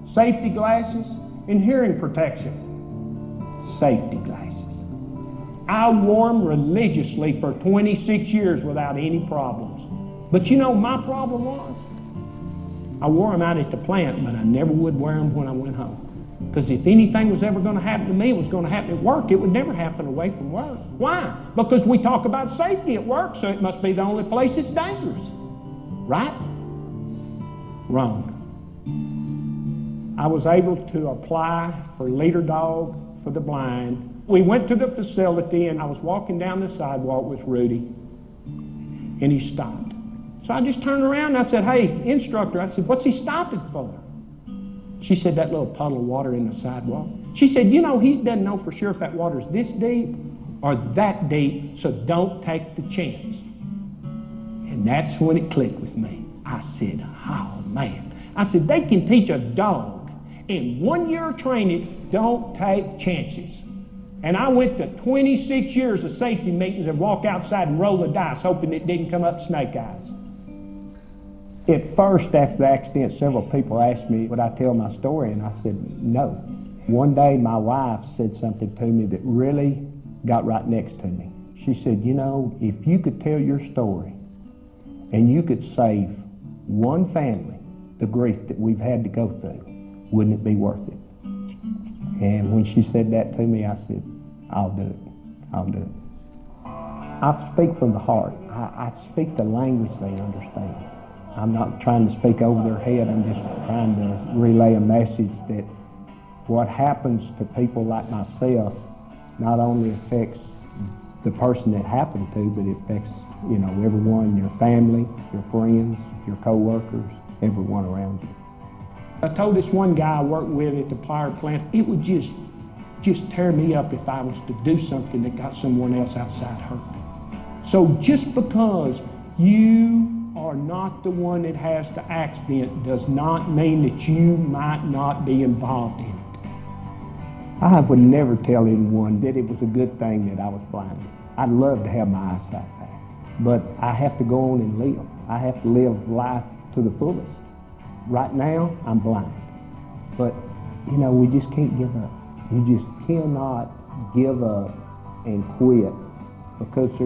safety glasses, and hearing protection. Safety glasses. I wore them religiously for 26 years without any problems. But you know, my problem was, I wore them out at the plant, but I never would wear them when I went home. Because if anything was ever going to happen to me, it was going to happen at work. It would never happen away from work. Why? Because we talk about safety at work, so it must be the only place it's dangerous. Right? Wrong. I was able to apply for Leader Dog for the blind. We went to the facility, and I was walking down the sidewalk with Rudy, and he stopped. So I just turned around and I said, "Hey, instructor," I said, "what's he stopping for?" She said, "That little puddle of water in the sidewalk." She said, "You know, he doesn't know for sure if that water's this deep or that deep, so don't take the chance." And that's when it clicked with me. I said, "Oh, man." I said, "They can teach a dog in 1 year of training, don't take chances." And I went to 26 years of safety meetings and walk outside and roll the dice, hoping it didn't come up snake eyes. At first, after the accident, several people asked me, would I tell my story? And I said, no. One day, my wife said something to me that really got right next to me. She said, "You know, if you could tell your story and you could save one family the grief that we've had to go through, wouldn't it be worth it?" And when she said that to me, I said, "I'll do it. I'll do it." I speak from the heart. I speak the language they understand. I'm not trying to speak over their head. I'm just trying to relay a message that what happens to people like myself not only affects the person that happened to, but it affects, you know, everyone, your family, your friends, your co-workers, everyone around you. I told this one guy I worked with at the power plant, it would just tear me up if I was to do something that got someone else outside hurt. So just because you are not the one that has the accident does not mean that you might not be involved in it. I would never tell anyone that it was a good thing that I was blind. I'd love to have my eyesight back, but I have to go on and live. I have to live life to the fullest. Right now, I'm blind, but you know, we just can't give up. You just cannot give up and quit, because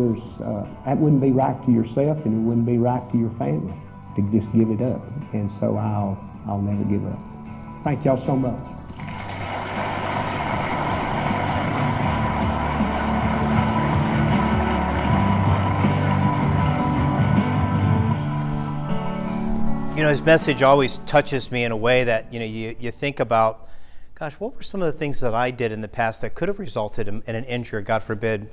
that wouldn't be right to yourself, and it wouldn't be right to your family to just give it up. And so I'll never give up. Thank y'all so much. You know, his message always touches me in a way that, you know, you think about, gosh, what were some of the things that I did in the past that could have resulted in an injury, God forbid,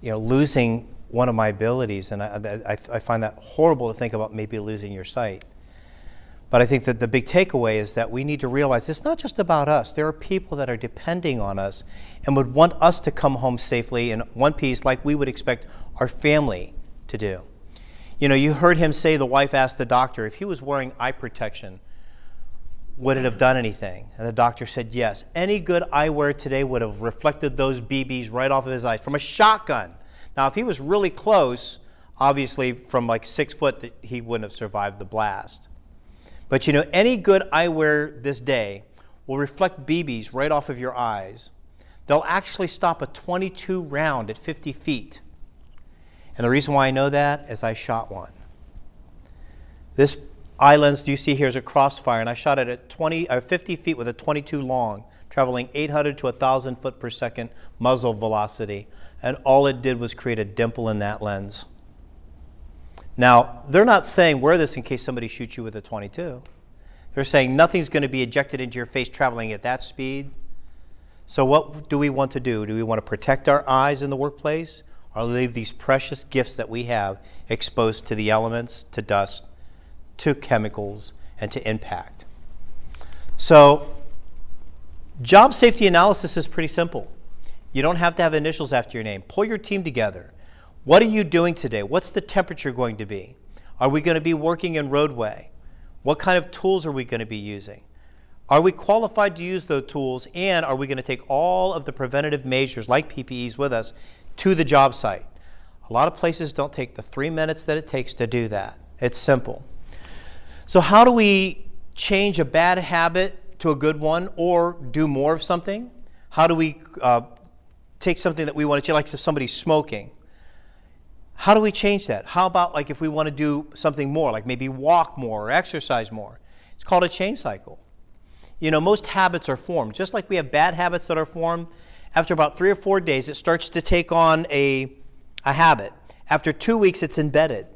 you know, losing one of my abilities. And I find that horrible to think about, maybe losing your sight. But I think that the big takeaway is that we need to realize it's not just about us. There are people that are depending on us and would want us to come home safely in one piece, like we would expect our family to do. You know, you heard him say, the wife asked the doctor, if he was wearing eye protection, would it have done anything? And the doctor said yes. Any good eyewear today would have reflected those BBs right off of his eyes from a shotgun. Now, if he was really close, obviously from like 6 foot, he wouldn't have survived the blast. But you know, any good eyewear this day will reflect BBs right off of your eyes they'll actually stop a .22 round at 50 feet. And the reason why I know that is I shot one. This eye lens you see here is a Crossfire, and I shot it at 50 feet with a .22 long, traveling 800 to 1,000 foot per second muzzle velocity, and all it did was create a dimple in that lens. Now, they're not saying wear this in case somebody shoots you with a .22. They're saying nothing's going to be ejected into your face traveling at that speed. So what do we want to do? Do we want to protect our eyes in the workplace, or leave these precious gifts that we have exposed to the elements, to dust, to chemicals, and to impact? So job safety analysis is pretty simple. You don't have to have initials after your name. Pull your team together. What are you doing today? What's the temperature going to be? Are we going to be working in roadway? What kind of tools are we going to be using? Are we qualified to use those tools, and are we going to take all of the preventative measures like PPEs with us to the job site? A lot of places don't take the 3 minutes that it takes to do that. It's simple. So how do we change a bad habit to a good one, or do more of something? How do we take something that we want to change, like if somebody's smoking? How do we change that? How about like if we want to do something more, like maybe walk more or exercise more? It's called a change cycle. You know, most habits are formed. Just like we have bad habits that are formed, after about 3 or 4 days, it starts to take on a habit. After 2 weeks, it's embedded.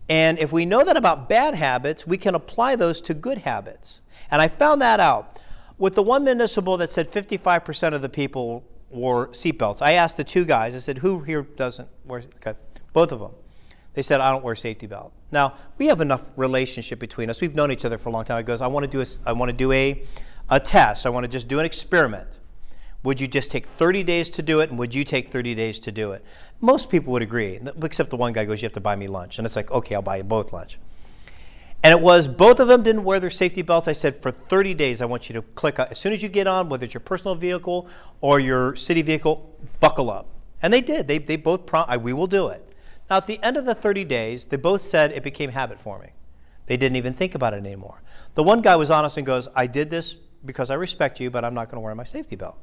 And if we know that about bad habits, we can apply those to good habits. And I found that out. With the one municipal that said 55% of the people wore seatbelts, I asked the 2 guys, I said, who here doesn't wear, okay, both of them. They said, I don't wear a safety belt. Now, we have enough relationship between us. We've known each other for a long time. He goes, I want to do a test. I want to just do an experiment. Would you just take 30 days to do it, and would you take 30 days to do it? Most people would agree, except the one guy goes, you have to buy me lunch. And it's like, okay, I'll buy you both lunch. And it was, both of them didn't wear their safety belts. I said, for 30 days, I want you to click, as soon as you get on, whether it's your personal vehicle or your city vehicle, buckle up. And they did. They both, we will do it. Now, at the end of the 30 days, they both said it became habit forming. They didn't even think about it anymore. The one guy was honest and goes, I did this because I respect you, but I'm not going to wear my safety belt.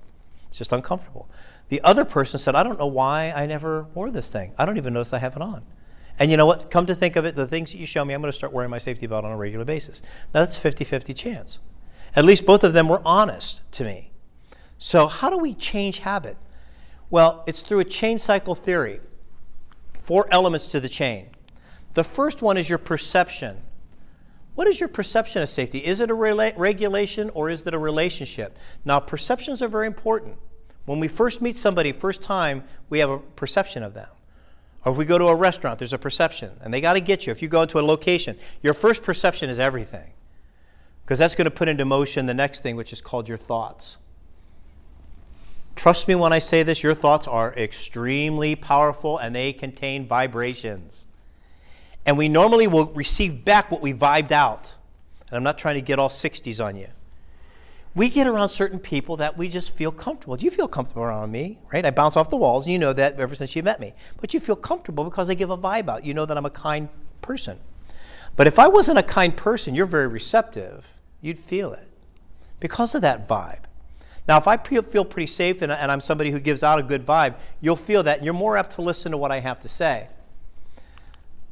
It's just uncomfortable. The other person said, I don't know why I never wore this thing. I don't even notice I have it on. And you know what? Come to think of it, the things that you show me, I'm going to start wearing my safety belt on a regular basis. Now, that's a 50-50 chance. At least both of them were honest to me. So how do we change habit? Well, it's through a chain cycle theory. 4 elements to the chain. The first one is your perception. What is your perception of safety? Is it a regulation, or is it a relationship? Now, perceptions are very important. When we first meet somebody, first time, we have a perception of them. Or if we go to a restaurant, there's a perception, and they got to get you. If you go into a location, your first perception is everything, because that's going to put into motion the next thing, which is called your thoughts. Trust me when I say this, your thoughts are extremely powerful, and they contain vibrations. And we normally will receive back what we vibed out. And I'm not trying to get all 60s on you. We get around certain people that we just feel comfortable. Do you feel comfortable around me, right? I bounce off the walls, and you know that ever since you met me. But you feel comfortable because I give a vibe out. You know that I'm a kind person. But if I wasn't a kind person, you're very receptive. You'd feel it because of that vibe. Now, if I feel pretty safe and I'm somebody who gives out a good vibe, you'll feel that, and you're more apt to listen to what I have to say.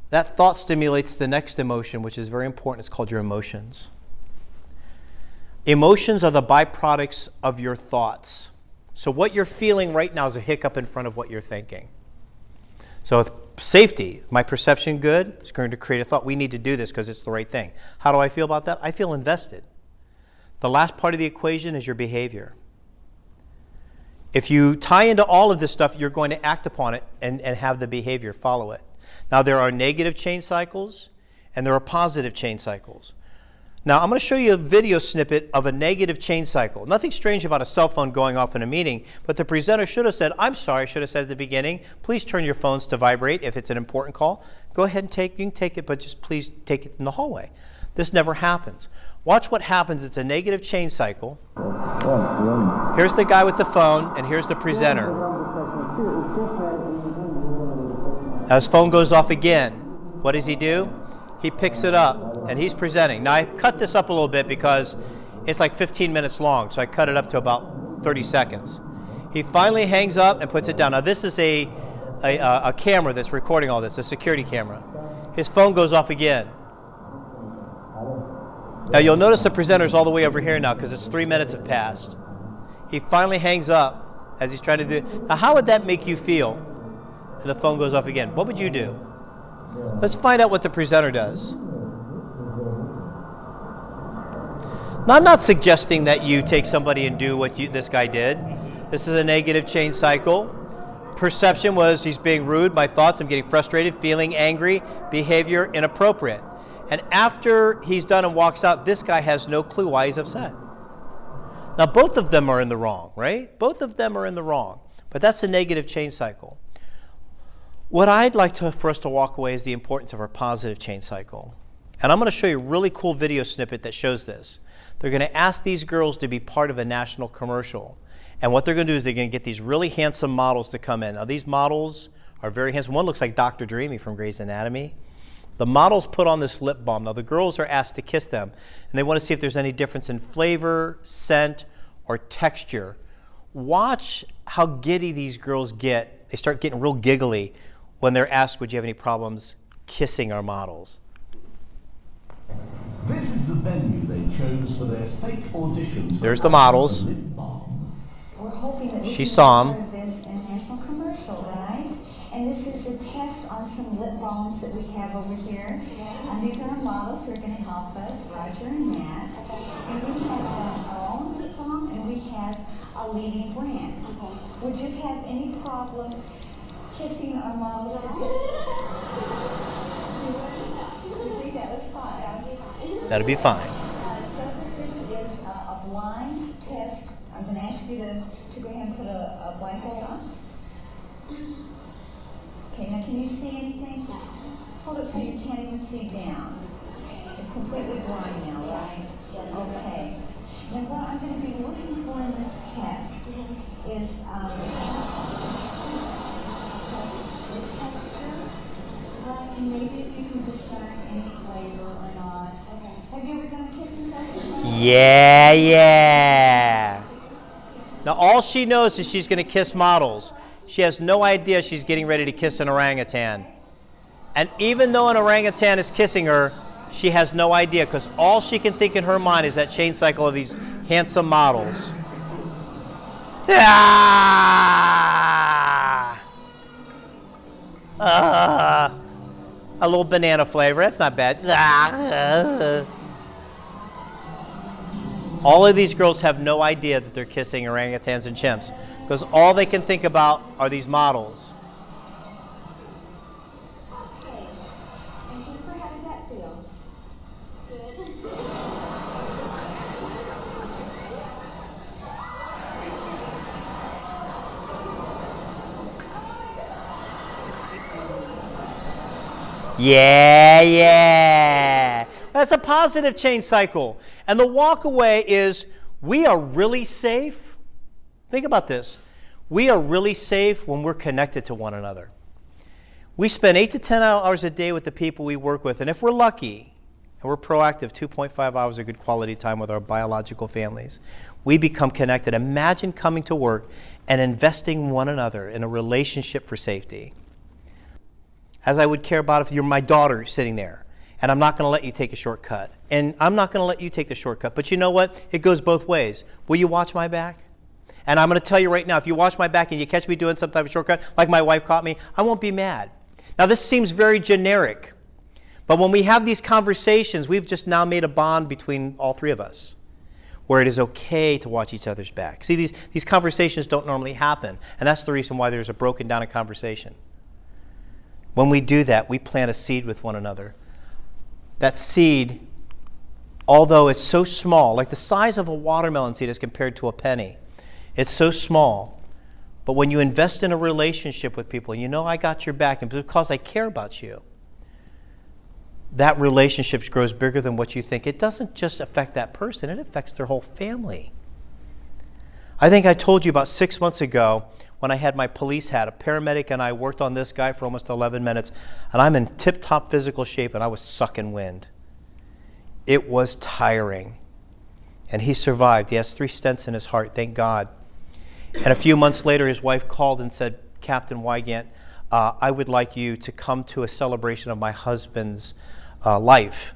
That thought stimulates the next emotion, which is very important. It's called your emotions. Emotions are the byproducts of your thoughts. So what you're feeling right now is a hiccup in front of what you're thinking. So with safety, my perception good, it's going to create a thought. We need to do this because it's the right thing. How do I feel about that? I feel invested. The last part of the equation is your behavior. If you tie into all of this stuff, you're going to act upon it and have the behavior follow it. Now, there are negative chain cycles and there are positive chain cycles. Now, I'm going to show you a video snippet of a negative chain cycle. Nothing strange about a cell phone going off in a meeting, but the presenter should have said, I'm sorry, I should have said at the beginning, please turn your phones to vibrate if it's an important call. Go ahead and you can take it, but just please take it in the hallway. This never happens. Watch what happens. It's a negative chain cycle. Here's the guy with the phone, and here's the presenter. Now his phone goes off again. What does he do? He picks it up, and he's presenting. Now, I've cut this up a little bit because it's like 15 minutes long, so I cut it up to about 30 seconds. He finally hangs up and puts it down. Now this is a camera that's recording all this, a security camera. His phone goes off again. Now you'll notice the presenter's all the way over here now because it's 3 minutes have passed. He finally hangs up as he's trying to do it. Now how would that make you feel? And the phone goes off again. What would you do? Let's find out what the presenter does. Now, I'm not suggesting that you take somebody and do what this guy did. This is a negative change cycle. Perception was he's being rude. My thoughts, I'm getting frustrated, feeling angry, behavior inappropriate. And after he's done and walks out, this guy has no clue why he's upset. Now, both of them are in the wrong, right? Both of them are in the wrong. But that's a negative change cycle. What I'd like for us to walk away is the importance of our positive change cycle. And I'm going to show you a really cool video snippet that shows this. They're going to ask these girls to be part of a national commercial. And what they're going to do is they're going to get these really handsome models to come in. Now, these models are very handsome. One looks like Dr. Dreamy from Grey's Anatomy. The models put on this lip balm. Now, the girls are asked to kiss them, and they want to see if there's any difference in flavor, scent, or texture. Watch how giddy these girls get. They start getting real giggly when they're asked, would you have any problems kissing our models? This is the venue they chose for their fake auditions. There's the models. We're hoping that we She can saw be 'em. part of this international commercial, right? And this is a test on some lip balms that we have over here. These are our models who are going to help us, Roger and Matt. And we have our own lip balm, and we have a leading brand. Would you have any problem kissing our models today? You think that was fine? That'd be fine. So this is a blind test. I'm going to ask you to go ahead and put a blindfold on. Okay, now can you see anything? Hold it so you can't even see down. It's completely blind now, right? Okay. And what I'm going to be looking for in this test is the texture, right? And maybe if you can discern any flavor or not. Have you ever done a kissing test before? Yeah. Now all she knows is she's going to kiss models. She has no idea she's getting ready to kiss an orangutan. And even though an orangutan is kissing her, she has no idea because all she can think in her mind is that chain cycle of these handsome models. A little banana flavor, that's not bad. All of these girls have no idea that they're kissing orangutans and chimps because all they can think about are these models. Okay. And Jennifer, how did that feel? Good. Yeah. That's a positive change cycle. And the walk away is we are really safe. Think about this. We are really safe when we're connected to one another. We spend 8 to 10 hours a day with the people we work with, and if we're lucky and we're proactive, 2.5 hours of good quality time with our biological families, we become connected. Imagine coming to work and investing in one another in a relationship for safety. As I would care about if you're my daughter sitting there, and I'm not going to let you take a shortcut, and I'm not going to let you take the shortcut, but you know what? It goes both ways. Will you watch my back? And I'm going to tell you right now, if you watch my back and you catch me doing some type of shortcut, like my wife caught me, I won't be mad. Now, this seems very generic, but when we have these conversations, we've just now made a bond between all three of us, where it is okay to watch each other's back. See, these conversations don't normally happen, and that's the reason why there's a broken down conversation. When we do that, we plant a seed with one another. That seed, although it's so small, like the size of a watermelon seed as compared to a penny, it's so small. But when you invest in a relationship with people, and you know I got your back, and because I care about you, that relationship grows bigger than what you think. It doesn't just affect that person, it affects their whole family. I think I told you about 6 months ago when I had my police hat, a paramedic and I worked on this guy for almost 11 minutes, and I'm in tip-top physical shape, and I was sucking wind. It was tiring. And he survived. He has 3 stents in his heart, thank God. And a few months later, his wife called and said, Captain Wygant, I would like you to come to a celebration of my husband's life.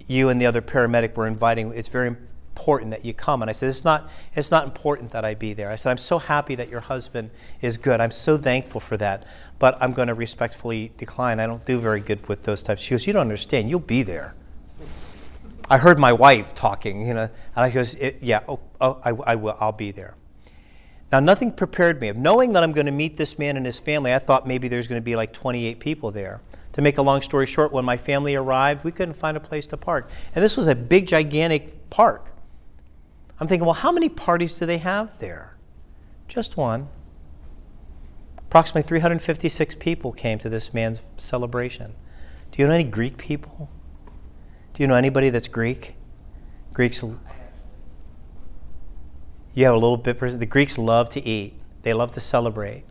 You and the other paramedic were inviting. It's very important that you come. And I said, it's not important that I be there. I said, I'm so happy that your husband is good. I'm so thankful for that. But I'm going to respectfully decline. I don't do very good with those types. She goes, you don't understand. You'll be there. I heard my wife talking, and I goes, yeah, I will. I'll be there. Now, nothing prepared me. Of knowing that I'm going to meet this man and his family, I thought maybe there's going to be like 28 people there. To make a long story short, when my family arrived, we couldn't find a place to park. And this was a big, gigantic park. I'm thinking, well, how many parties do they have there? Just one. Approximately 356 people came to this man's celebration. Do you know any Greek people? Do you know anybody that's Greek? Greeks, you have a little bit, the Greeks love to eat. They love to celebrate.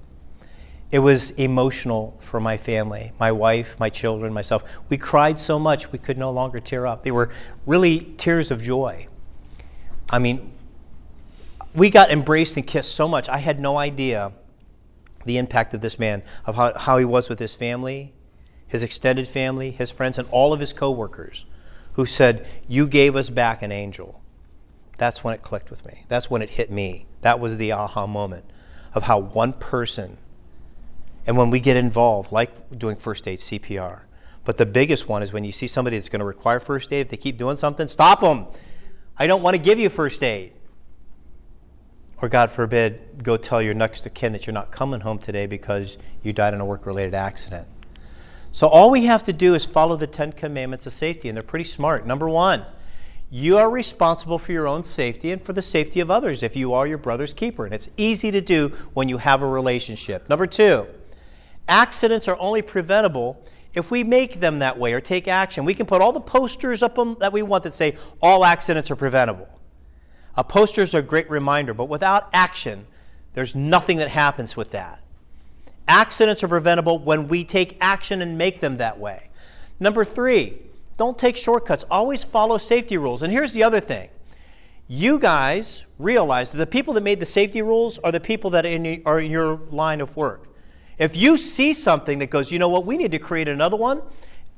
It was emotional for my family, my wife, my children, myself. We cried so much we could no longer tear up. They were really tears of joy. I mean, we got embraced and kissed so much. I had no idea the impact of this man, of how he was with his family, his extended family, his friends, and all of his coworkers who said, you gave us back an angel. That's when it clicked with me. That's when it hit me. That was the aha moment of how one person, and when we get involved, like doing first aid, CPR, but the biggest one is when you see somebody that's going to require first aid, if they keep doing something, stop them. I don't want to give you first aid. Or God forbid, go tell your next of kin that you're not coming home today because you died in a work-related accident. So all we have to do is follow the 10 commandments of safety, and they're pretty smart. Number 1, you are responsible for your own safety and for the safety of others if you are your brother's keeper. And it's easy to do when you have a relationship. Number 2, accidents are only preventable if we make them that way or take action. We can put all the posters up on, that we want that say all accidents are preventable. Posters are a great reminder, but without action, there's nothing that happens with that. Accidents are preventable when we take action and make them that way. Number 3, don't take shortcuts. Always follow safety rules. And here's the other thing. You guys realize that the people that made the safety rules are the people that are in your line of work. If you see something that goes, you know what, we need to create another one,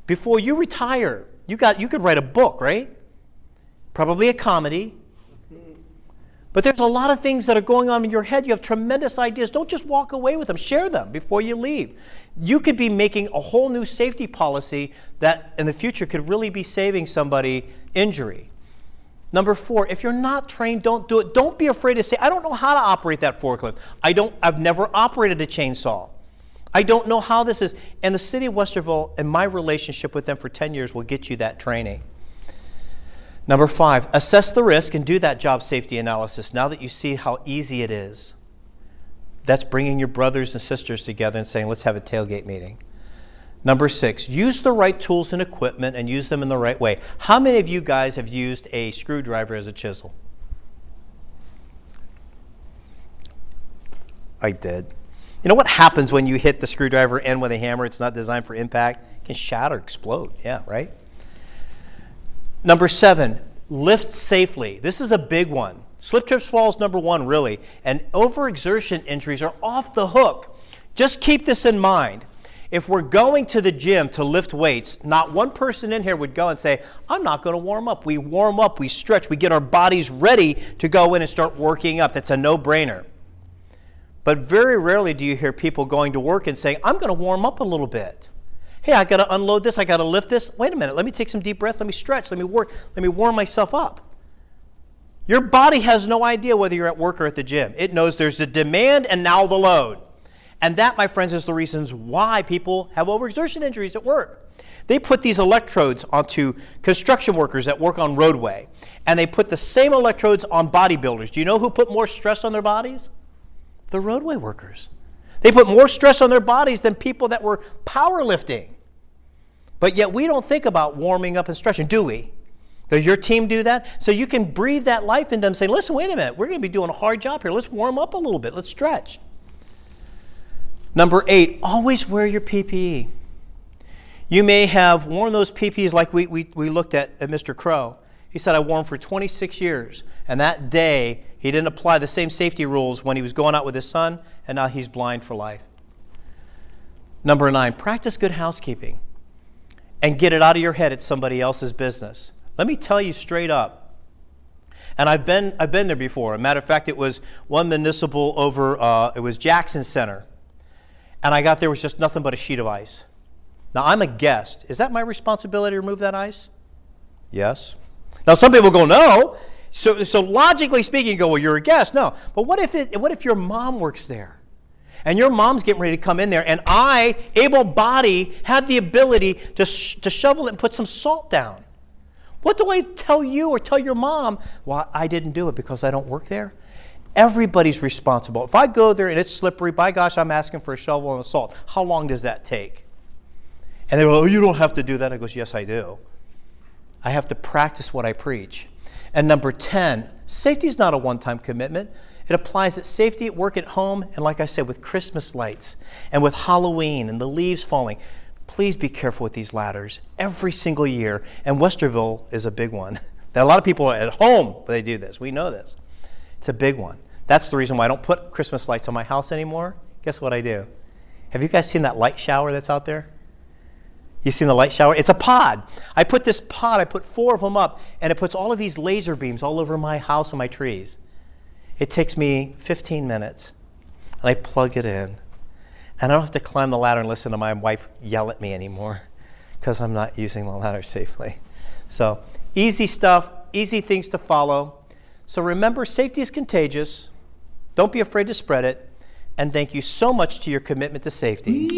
before you retire, you could write a book, right? Probably a comedy. But there's a lot of things that are going on in your head. You have tremendous ideas. Don't just walk away with them. Share them before you leave. You could be making a whole new safety policy that in the future could really be saving somebody injury. Number 4, if you're not trained, don't do it. Don't be afraid to say, I don't know how to operate that forklift. I've never operated a chainsaw. I don't know how this is. And the city of Westerville and my relationship with them for 10 years will get you that training. Number 5, assess the risk and do that job safety analysis now that you see how easy it is. That's bringing your brothers and sisters together and saying, let's have a tailgate meeting. Number 6, use the right tools and equipment and use them in the right way. How many of you guys have used a screwdriver as a chisel? I did. You know what happens when you hit the screwdriver end with a hammer? It's not designed for impact. It can shatter, explode. Yeah, right? Number 7, lift safely. This is a big one. Slip, trips, falls, number 1, really. And overexertion injuries are off the hook. Just keep this in mind. If we're going to the gym to lift weights, not one person in here would go and say, I'm not going to warm up. We warm up, we stretch, we get our bodies ready to go in and start working up. That's a no-brainer. But very rarely do you hear people going to work and saying, I'm going to warm up a little bit. Hey, I got to unload this, I got to lift this. Wait a minute, let me take some deep breaths, let me stretch, let me work, let me warm myself up. Your body has no idea whether you're at work or at the gym. It knows there's the demand and now the load. And that, my friends, is the reasons why people have overexertion injuries at work. They put these electrodes onto construction workers that work on roadway, and they put the same electrodes on bodybuilders. Do you know who put more stress on their bodies? The roadway workers. They put more stress on their bodies than people that were powerlifting. But yet we don't think about warming up and stretching, do we? Does your team do that? So you can breathe that life into them saying, listen, wait a minute, we're going to be doing a hard job here. Let's warm up a little bit. Let's stretch. Number 8, always wear your PPE. You may have worn those PPEs like we looked at Mr. Crow. He said, I wore them for 26 years. And that day, he didn't apply the same safety rules when he was going out with his son, and now he's blind for life. Number 9, practice good housekeeping and get it out of your head it's somebody else's business. Let me tell you straight up, and I've been there before. As a matter of fact, it was one municipal over, it was Jackson Center. And I got there, was just nothing but a sheet of ice. Now, I'm a guest. Is that my responsibility to remove that ice? Yes. Now, some people go, no. So logically speaking, you go, well, you're a guest. No. But what if your mom works there? And your mom's getting ready to come in there, and I, able-bodied, had the ability to shovel it and put some salt down. What do I tell you or tell your mom? Well, I didn't do it because I don't work there. Everybody's responsible. If I go there and it's slippery, by gosh, I'm asking for a shovel and a salt. How long does that take? And they go, oh, you don't have to do that. I goes, yes, I do. I have to practice what I preach. And number 10, safety is not a one-time commitment. It applies at safety at work, at home, and like I said, with Christmas lights and with Halloween and the leaves falling. Please be careful with these ladders every single year. And Westerville is a big one. Now, a lot of people are at home, they do this. We know this. It's a big one. That's the reason why I don't put Christmas lights on my house anymore. Guess what I do? Have you guys seen that light shower that's out there? You seen the light shower? It's a pod. I put 4 of them up, and it puts all of these laser beams all over my house and my trees. It takes me 15 minutes, and I plug it in. And I don't have to climb the ladder and listen to my wife yell at me anymore because I'm not using the ladder safely. So easy stuff, easy things to follow. So remember, safety is contagious. Don't be afraid to spread it. And thank you so much to your commitment to safety.